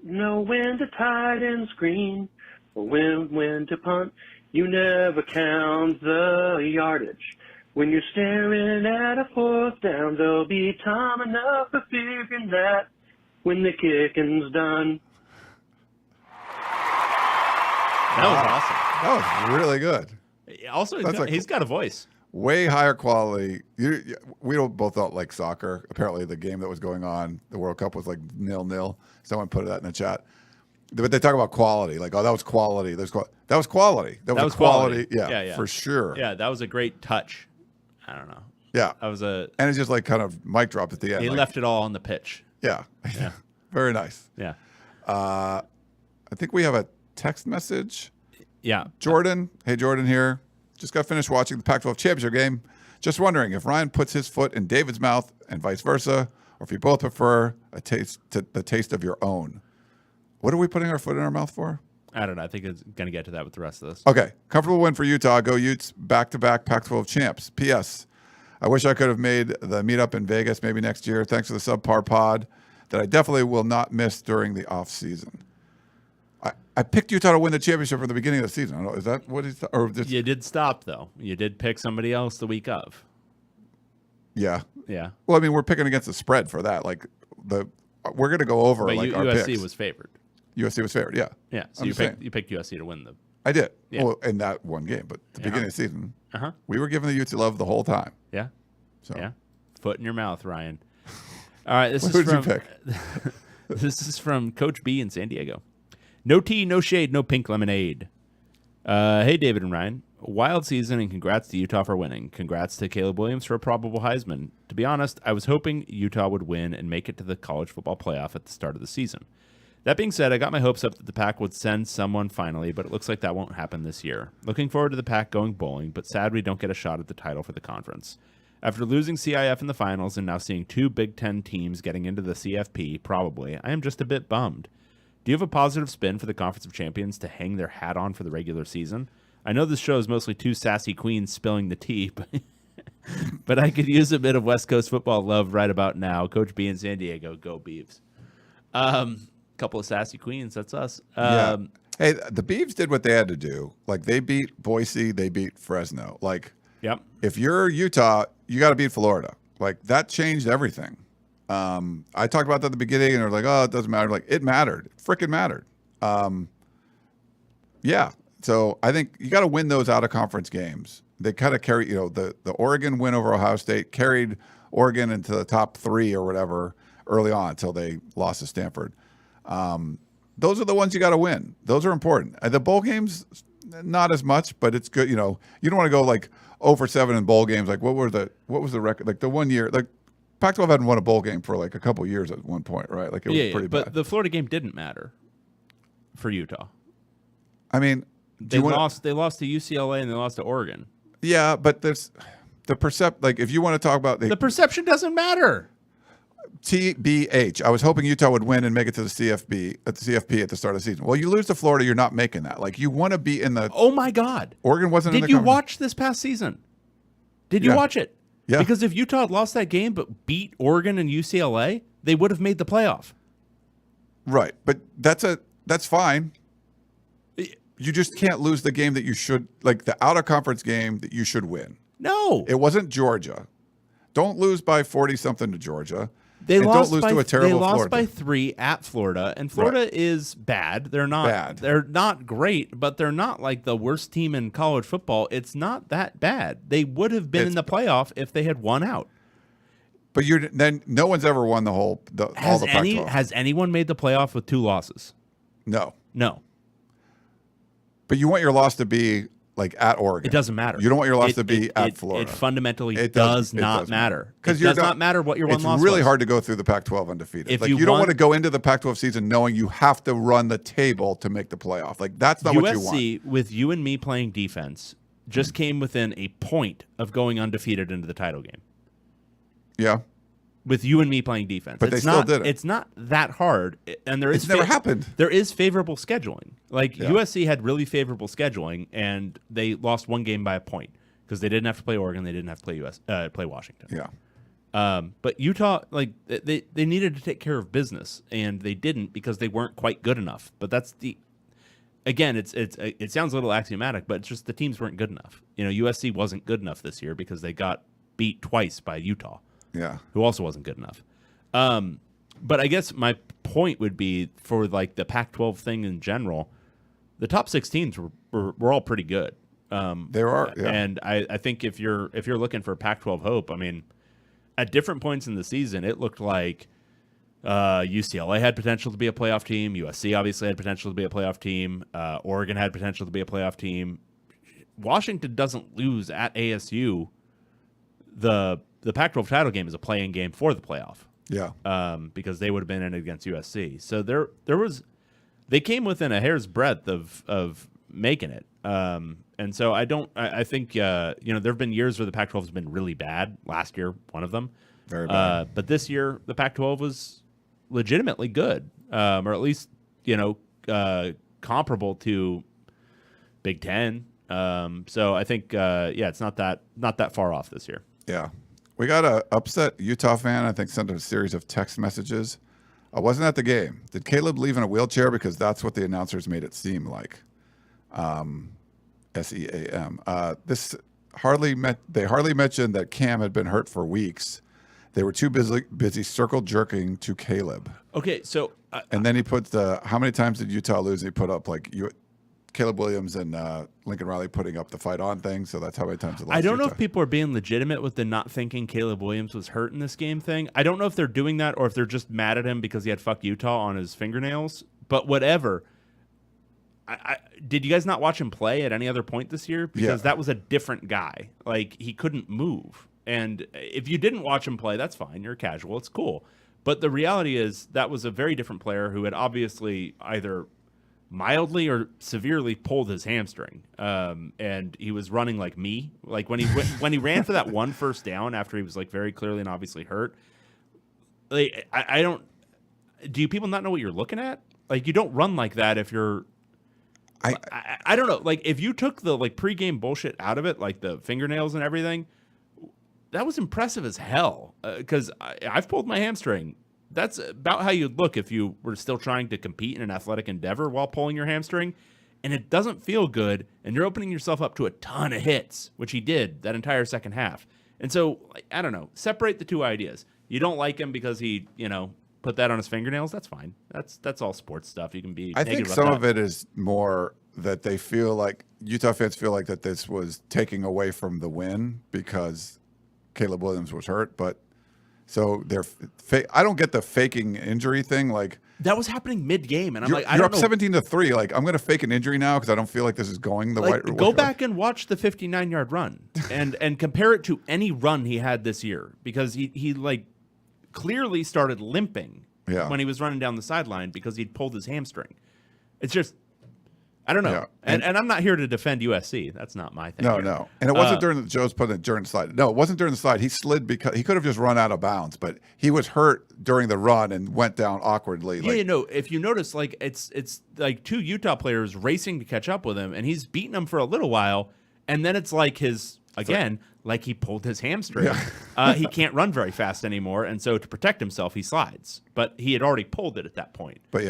know when to tight and screen, or when to punt. You never count the yardage. When you're staring at a 4th down, there'll be time enough for figuring that when the kicking's done. That was awesome. That was really good. Also, he's got a voice. Way higher quality. We both don't like soccer. Apparently, the game that was going on, the World Cup, was like 0-0. Someone put that in the chat. But they talk about quality, like, oh, that was quality. That was quality. That was quality. Yeah, for sure. Yeah, that was a great touch. I don't know. Yeah, that was and it's just like kind of mic dropped at the end. He left it all on the pitch. Yeah, very nice. Yeah. I think we have a text message. Yeah, Jordan. Hey, Jordan here. Just got finished watching the Pac-12 Championship game. Just wondering if Ryan puts his foot in David's mouth and vice versa, or if you both prefer the taste of your own. What are we putting our foot in our mouth for? I don't know. I think it's going to get to that with the rest of this. Okay. Comfortable win for Utah. Go Utes. Back-to-back Pac-12 champs. P.S. I wish I could have made the meetup in Vegas maybe next year. Thanks for the subpar pod that I definitely will not miss during the off season. I picked Utah to win the championship from the beginning of the season. I don't know, is that what he's or just, you did stop though? You did pick somebody else the week of. Yeah. Yeah. Well, I mean, we're picking against the spread for that. Like we're going to go over but like our USC picks. was favored. USC was favored. Yeah. Yeah. So you picked USC to win the I did. Yeah. Well, in that one game, but the beginning of the season, Uh-huh. we were giving the Utes love the whole time. Yeah. So Yeah. Foot in your mouth, Ryan. All right. This Who is did you from pick? this is from Coach B in San Diego. No tea, no shade, no pink lemonade. Hey, David and Ryan. Wild season, and congrats to Utah for winning. Congrats to Caleb Williams for a probable Heisman. To be honest, I was hoping Utah would win and make it to the college football playoff at the start of the season. That being said, I got my hopes up that the Pac would send someone finally, but it looks like that won't happen this year. Looking forward to the Pac going bowling, but sad we don't get a shot at the title for the conference. After losing CIF in the finals and now seeing 2 Big Ten teams getting into the CFP, probably, I am just a bit bummed. Do you have a positive spin for the Conference of Champions to hang their hat on for the regular season? I know this show is mostly 2 sassy queens spilling the tea, but I could use a bit of West Coast football love right about now. Coach B in San Diego, go Beavs. Couple of sassy queens, that's us. Yeah. Hey, the Beavs did what they had to do. Like, they beat Boise, they beat Fresno. Like, Yep. if you're Utah, you got to beat Florida. Like, that changed everything. I talked about that at the beginning, and they're like, oh, it doesn't matter. Like, it mattered. It freaking mattered. Yeah. So I think you got to win those out-of-conference games. They kind of carry, the Oregon win over Ohio State carried Oregon into the top 3 or whatever early on until they lost to Stanford. Those are the ones you got to win. Those are important. The bowl games, not as much, but it's good. You don't want to go like 0-7 in bowl games. Like what was the record? Like the one year, like Pac-12 hadn't won a bowl game for like a couple years at one point, right? Like it was pretty bad. But the Florida game didn't matter for Utah. I mean, They lost to UCLA and they lost to Oregon. Yeah, but there's the like if you want to talk about The perception doesn't matter. TBH. I was hoping Utah would win and make it to the CFP at the start of the season. Well, you lose to Florida, you're not making that. Like you want to be in the. Oh my God! Oregon wasn't. Did in the you conference. watch this past season? Did you watch it? Yeah. Because if Utah had lost that game but beat Oregon and UCLA, they would have made the playoff. Right, but that's fine. You just can't lose the game that you should, like the out of conference game that you should win. No, it wasn't Georgia. Don't lose by 40-something to Georgia. They lost don't lose to a terrible They lost Florida. by 3 at Florida, and Florida is bad. They're not bad. They're not great, but they're not like the worst team in college football. It's not that bad. They would have been in the playoff if they had won out. But then no one's ever won all the Pac-12. Has anyone made the playoff with 2 losses? No. But you want your loss to be like at Oregon. It doesn't matter. You don't want your loss to be at Florida. It fundamentally does not matter. Because it does not matter what your one loss was. It's really hard to go through the Pac-12 undefeated. If like you don't want to go into the Pac-12 season knowing you have to run the table to make the playoff. Like that's not what you want. USC, with you and me playing defense, just came within a point of going undefeated into the title game. Yeah. With you and me playing defense. But they still did it. It's not that hard. And it's never happened. There is favorable scheduling. Like USC had really favorable scheduling, and they lost 1 game by a point because they didn't have to play Oregon. They didn't have to play Washington. Yeah. But Utah, like they needed to take care of business, and they didn't because they weren't quite good enough. But that's again, it sounds a little axiomatic, but it's just the teams weren't good enough. USC wasn't good enough this year because they got beat twice by Utah. Yeah. Who also wasn't good enough. But I guess my point would be for like the Pac-12 thing in general, the top 6 teams were all pretty good. They are, yeah. And I think if you're looking for Pac-12 hope, I mean, at different points in the season, it looked like UCLA had potential to be a playoff team. USC obviously had potential to be a playoff team. Oregon had potential to be a playoff team. Washington doesn't lose at ASU. The Pac-12 title game is a play-in game for the playoff. Yeah. Because they would have been in it against USC. So they came within a hair's breadth of making it. And so I think there have been years where the Pac-12 has been really bad. Last year, one of them. Very bad. But this year, the Pac-12 was legitimately good, or at least comparable to Big Ten. So I think it's not that far off this year. Yeah. We got a upset Utah fan, I think, sent a series of text messages. I wasn't at the game. Did Caleb leave in a wheelchair? Because that's what the announcers made it seem like. SEAM. They hardly mentioned that Cam had been hurt for weeks. They were too busy circle jerking to Caleb. Okay, so and then he put how many times did Utah lose? He put up like Caleb Williams and Lincoln Riley putting up the fight on thing. So that's how many times. I don't know if people are being legitimate with the not thinking Caleb Williams was hurt in this game thing. I don't know if they're doing that or if they're just mad at him because he had "fuck Utah" on his fingernails. But whatever. Did you guys not watch him play at any other point this year? Because that was a different guy. Like, he couldn't move. And if you didn't watch him play, that's fine. You're casual. It's cool. But the reality is that was a very different player who had obviously either mildly or severely pulled his hamstring. And he was running like me. Like, when he ran for that one first down after he was, like, very clearly and obviously hurt. Like, I don't – do you people not know what you're looking at? Like, you don't run like that if you're – I don't know. Like, if you took the like pregame bullshit out of it, like the fingernails and everything, that was impressive as hell. Because I've pulled my hamstring. That's about how you'd look if you were still trying to compete in an athletic endeavor while pulling your hamstring. And it doesn't feel good. And you're opening yourself up to a ton of hits, which he did that entire second half. And so, like, I don't know. Separate the two ideas. You don't like him because he, put that on his fingernails. That's fine. That's all sports stuff. You can be. I think some of it is more that they feel like Utah fans feel like that this was taking away from the win because Caleb Williams was hurt. But so they're I don't get the faking injury thing. Like, that was happening mid-game, and I'm like, you're up 17-3. Like, I'm going to fake an injury now because I don't feel like this is going the right way. Go back and watch the 59-yard run and compare it to any run he had this year, because he like clearly started limping when he was running down the sideline because he'd pulled his hamstring. It's just, I don't know. Yeah. And I'm not here to defend USC. That's not my thing. No. And it wasn't Joe's putting it during the slide. No, it wasn't during the slide. He slid because he could have just run out of bounds, but he was hurt during the run and went down awkwardly. Yeah, if you notice, like, it's like two Utah players racing to catch up with him, and he's beating them for a little while, and then it's like like he pulled his hamstring. Yeah. He can't run very fast anymore, and so to protect himself, he slides. But he had already pulled it at that point. But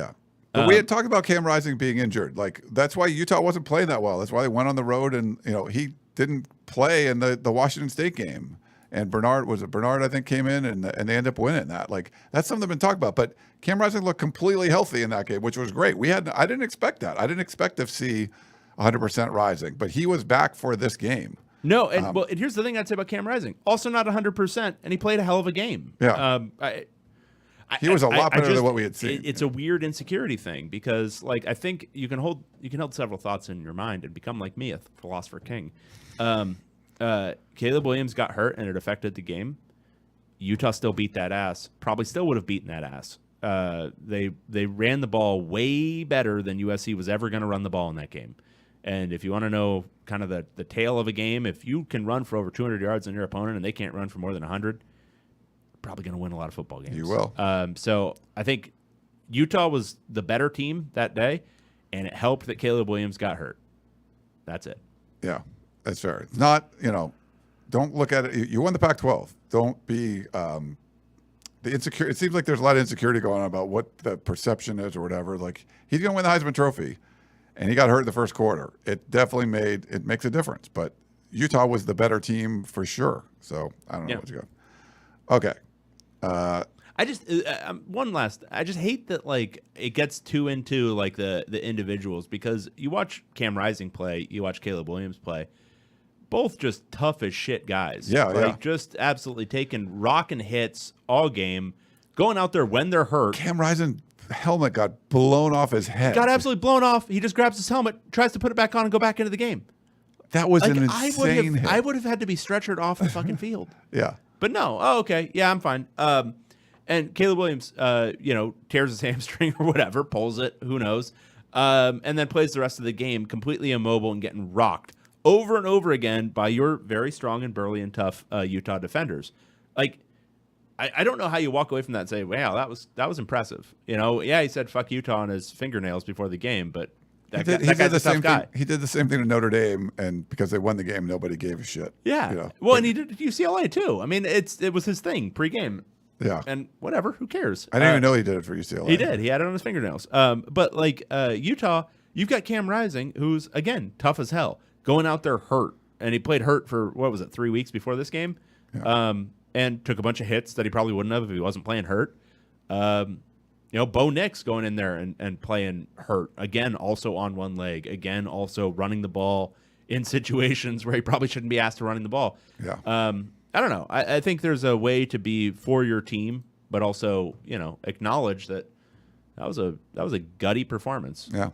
we had talked about Cam Rising being injured. Like, that's why Utah wasn't playing that well. That's why they went on the road, and he didn't play in the Washington State game. And Bernard, I think, came in, and they ended up winning that. Like, that's something they've been talking about. But Cam Rising looked completely healthy in that game, which was great. I didn't expect that. I didn't expect to see 100% Rising, but he was back for this game. No, and and here's the thing I'd say about Cam Rising. Also not 100%, and he played a hell of a game. Yeah. He was a lot better than what we had seen. It's a weird insecurity thing because, like, I think you can hold several thoughts in your mind and become like me, a philosopher king. Caleb Williams got hurt and it affected the game. Utah still beat that ass. Probably still would have beaten that ass. They ran the ball way better than USC was ever going to run the ball in that game. And if you want to know kind of the tale of a game, if you can run for over 200 yards on your opponent and they can't run for more than 100, probably going to win a lot of football games. You will. So I think Utah was the better team that day, and it helped that Caleb Williams got hurt. That's it. Yeah, that's fair. It's not, don't look at it. You won the Pac-12. Don't be the insecure. It seems like there's a lot of insecurity going on about what the perception is or whatever. Like, he's going to win the Heisman Trophy, and he got hurt in the first quarter. It definitely makes a difference. But Utah was the better team for sure. So I don't know what to go. Okay. I just I just hate that, like, it gets too into like the individuals, because you watch Cam Rising play, you watch Caleb Williams play, both just tough as shit guys. Just absolutely taking rocking hits all game, going out there when they're hurt. Cam Rising helmet got blown off his head. Got absolutely blown off. He just grabs his helmet, tries to put it back on, and go back into the game. That was an insane hit. I would have had to be stretchered off the fucking field. Yeah. But no. Oh, okay. Yeah, I'm fine. And Caleb Williams, tears his hamstring or whatever, pulls it, who knows, and then plays the rest of the game completely immobile and getting rocked over and over again by your very strong and burly and tough Utah defenders. Like, I don't know how you walk away from that and say, wow, that was impressive. He said fuck Utah on his fingernails before the game, but that guy's a tough guy. He did the same thing to Notre Dame, and because they won the game, nobody gave a shit. Yeah. Well, and he did UCLA too. I mean, it was his thing pregame. Yeah. And whatever, who cares? I didn't even know he did it for UCLA. He did. He had it on his fingernails. But like Utah, you've got Cam Rising, who's, again, tough as hell, going out there hurt. And he played hurt for, 3 weeks before this game? Yeah. And took a bunch of hits that he probably wouldn't have if he wasn't playing hurt. Bo Nix going in there and playing hurt. Again, also on one leg. Again, also running the ball in situations where he probably shouldn't be asked to running the ball. Yeah. I don't know. I think there's a way to be for your team, but also, acknowledge that was a gutty performance. Yeah.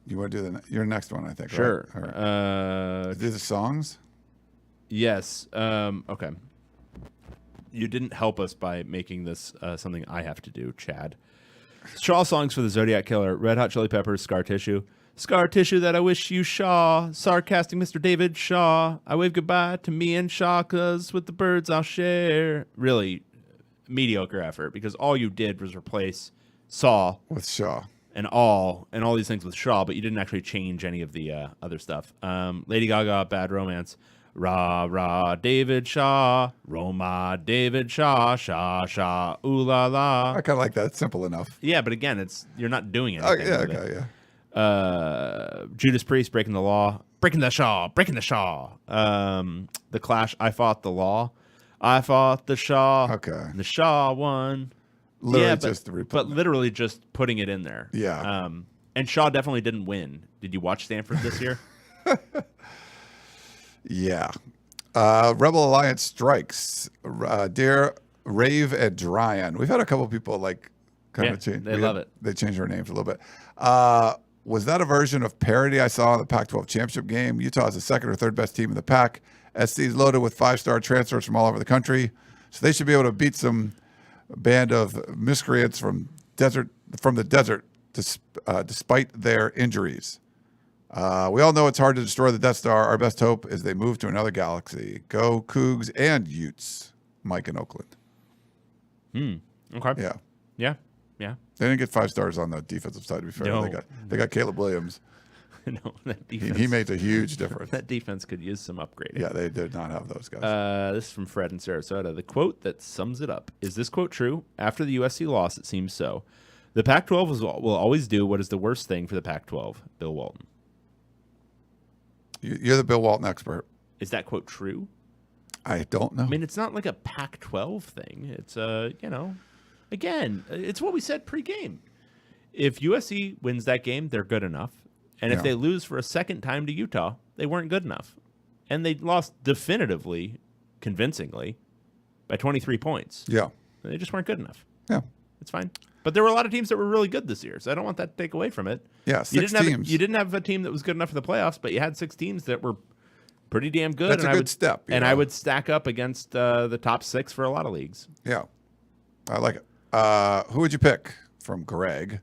You want to do your next one, I think. Sure. Right? All right. Do the songs? Yes. Okay. You didn't help us by making this something I have to do, Chad. Shaw songs for the Zodiac Killer. Red Hot Chili Peppers, Scar Tissue. Scar Tissue that I wish you Shaw. Sarcastic Mr. David Shaw. I wave goodbye to me and Shaw, 'cause with the birds I'll share. Really mediocre effort, because all you did was replace Saw With Shaw. and all these things with Shaw, but you didn't actually change any of the other stuff. Lady Gaga, Bad Romance. Rah, rah, David Shaw. Roma, David Shaw. Shaw, Shaw, ooh la la. I kind of like that. It's simple enough. Yeah, but again, you're not doing anything. Okay, yeah, with okay, it. yeah. Judas Priest, Breaking the Law. Breaking the Shaw. Breaking the Shaw. The Clash, I Fought the Law. I Fought the Shaw. Okay. The Shaw won. Literally yeah, just but literally just putting it in there. Yeah. And Shaw definitely didn't win. Did you watch Stanford this year? Yeah. Rebel Alliance Strikes. Dear Rave and Dryan. We've had a couple people kind of change. They love it. They changed their names a little bit. Was that a version of parody I saw in the Pac-12 Championship game? Utah is the second or third best team in the Pac. SC is loaded with 5-star transfers from all over the country, so they should be able to beat some band of miscreants from the desert despite their injuries. We all know it's hard to destroy the Death Star. Our best hope is they move to another galaxy. Go Cougs and Utes. Mike in Oakland. Okay. Yeah. Yeah. Yeah. They didn't get 5 stars on the defensive side, to be fair. No. They got Caleb Williams. No, that defense, He made a huge difference. that defense could use some upgrading. Yeah, they did not have those guys. This is from Fred in Sarasota. The quote that sums it up. Is this quote true? After the USC loss, it seems so. The Pac-12 will always do what is the worst thing for the Pac-12. Bill Walton. You're the Bill Walton expert. Is that quote true? I don't know. I mean, it's not like a Pac-12 thing. It's, again, it's what we said pre-game. If USC wins that game, they're good enough. And if Yeah. they lose for a second time to Utah, they weren't good enough. And they lost definitively, convincingly, by 23 points. Yeah. They just weren't good enough. Yeah. It's fine. But there were a lot of teams that were really good this year, so I don't want that to take away from it. Yeah, 6 teams. You didn't have a team that was good enough for the playoffs, but you had 6 teams that were pretty damn good. That's a good step. And I would stack up against the top 6 for a lot of leagues. Yeah. I like it. Who would you pick? From Greg.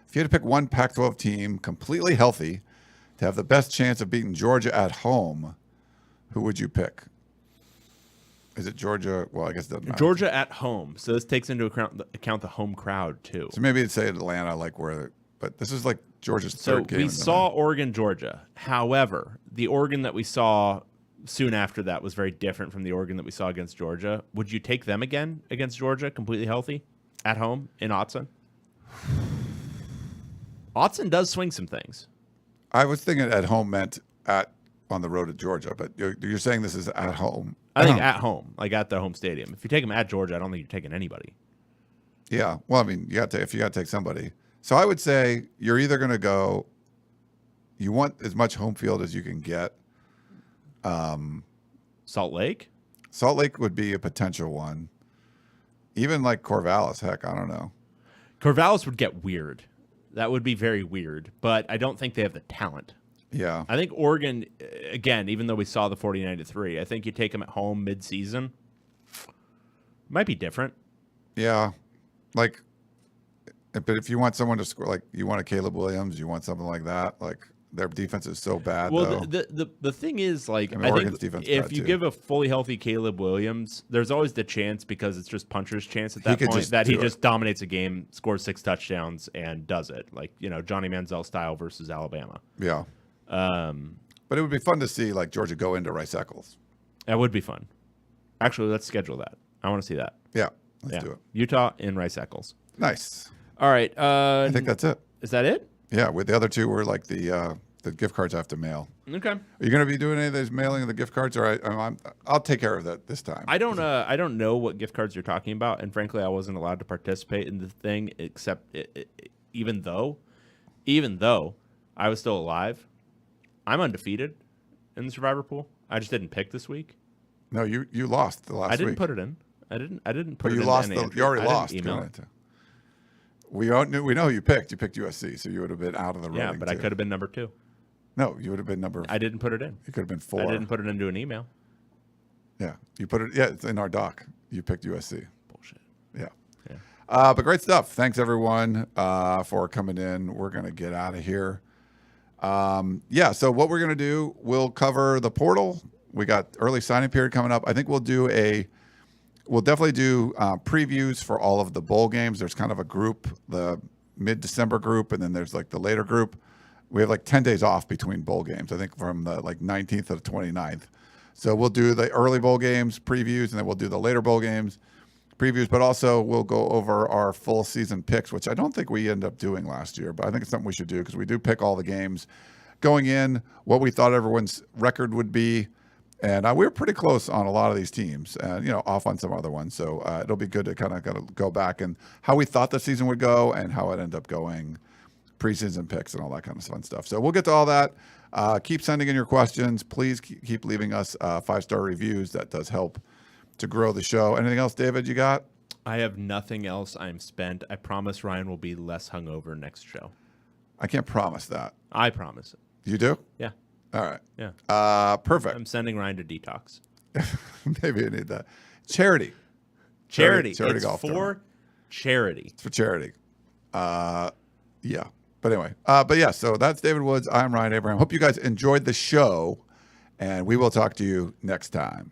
If you had to pick one Pac-12 team completely healthy to have the best chance of beating Georgia at home, who would you pick? Is it Georgia? Well, I guess it doesn't matter. Georgia at home. So this takes into account the home crowd, too. So maybe it'd say Atlanta, but this is like Georgia's third game. So we saw Oregon, Georgia. However, the Oregon that we saw soon after that was very different from the Oregon that we saw against Georgia. Would you take them again against Georgia, completely healthy, at home in Autzen? Autzen does swing some things. I was thinking at home meant on the road to Georgia, but you're saying this is at home. I think at home, like at their home stadium. If you take them at Georgia, I don't think you're taking anybody. Yeah. Well, I mean, if you got to take somebody. So I would say you're either going to go, you want as much home field as you can get. Salt Lake? Salt Lake would be a potential one. Even like Corvallis, heck, I don't know. Corvallis would get weird. That would be very weird, but I don't think they have the talent. Yeah. I think Oregon, again, even though we saw the 49-3, I think you take them at home mid-season. Might be different. Yeah. But if you want someone to score, like you want a Caleb Williams, you want something like that, like their defense is so bad. Well, though. the thing is, like, I Oregon's think defense if bad, you too. give a fully healthy Caleb Williams, there's always the chance, because it's just puncher's chance at that point, that he just dominates a game, scores 6 touchdowns, and does it. Like, Johnny Manziel style versus Alabama. Yeah. But it would be fun to see like Georgia go into Rice Eccles. That would be fun. Actually, let's schedule that. I want to see that. Yeah. Let's do it. Utah in Rice Eccles. Nice. All right. I think that's it. Is that it? Yeah. With the other two were like the The gift cards I have to mail. Okay. Are you going to be doing any of those mailing of the gift cards, or I'll take care of that this time? I don't know what gift cards you're talking about, and frankly, I wasn't allowed to participate in the thing except even though I was still alive. I'm undefeated in the Survivor pool. I just didn't pick this week. No, you lost the last week. I didn't put it in. I didn't put but it you in. lost. Any You already lost. Email it. We know who you picked. You picked USC, so you would have been out of the running. Yeah, but I could have been number 2. No, you would have been number. I didn't put it in. You could have been 4. I didn't put it into an email. Yeah, you put it. Yeah, it's in our doc. You picked USC. Bullshit. Yeah. Yeah. But great stuff. Thanks everyone for coming in. We're gonna get out of here. So what we're gonna do, we'll cover the portal. We got early signing period coming up. I think we'll definitely do previews for all of the bowl games. There's kind of a group, the mid-December group, and then there's like the later group. We have like 10 days off between bowl games, I think from the 19th to the 29th. So we'll do the early bowl games previews, and then we'll do the later bowl games previews, but also we'll go over our full season picks, which I don't think we ended up doing last year, but I think it's something we should do because we do pick all the games going in, what we thought everyone's record would be. And we were pretty close on a lot of these teams, and off on some other ones. So it'll be good to kind of go back and how we thought the season would go and how it ended up going, preseason picks and all that kind of fun stuff. So we'll get to all that. Keep sending in your questions. Please keep leaving us 5-star reviews. That does help to grow the show. Anything else, David? You got? I have nothing else. I'm spent. I promise Ryan will be less hungover next show. I can't promise that. I promise it. You do? Yeah. All right. Yeah. Perfect. I'm sending Ryan to detox. Maybe I need that. Charity. Charity. It's golf for tournament. Charity. It's for charity. Yeah. But anyway. So that's David Woods. I'm Ryan Abraham. Hope you guys enjoyed the show, and we will talk to you next time.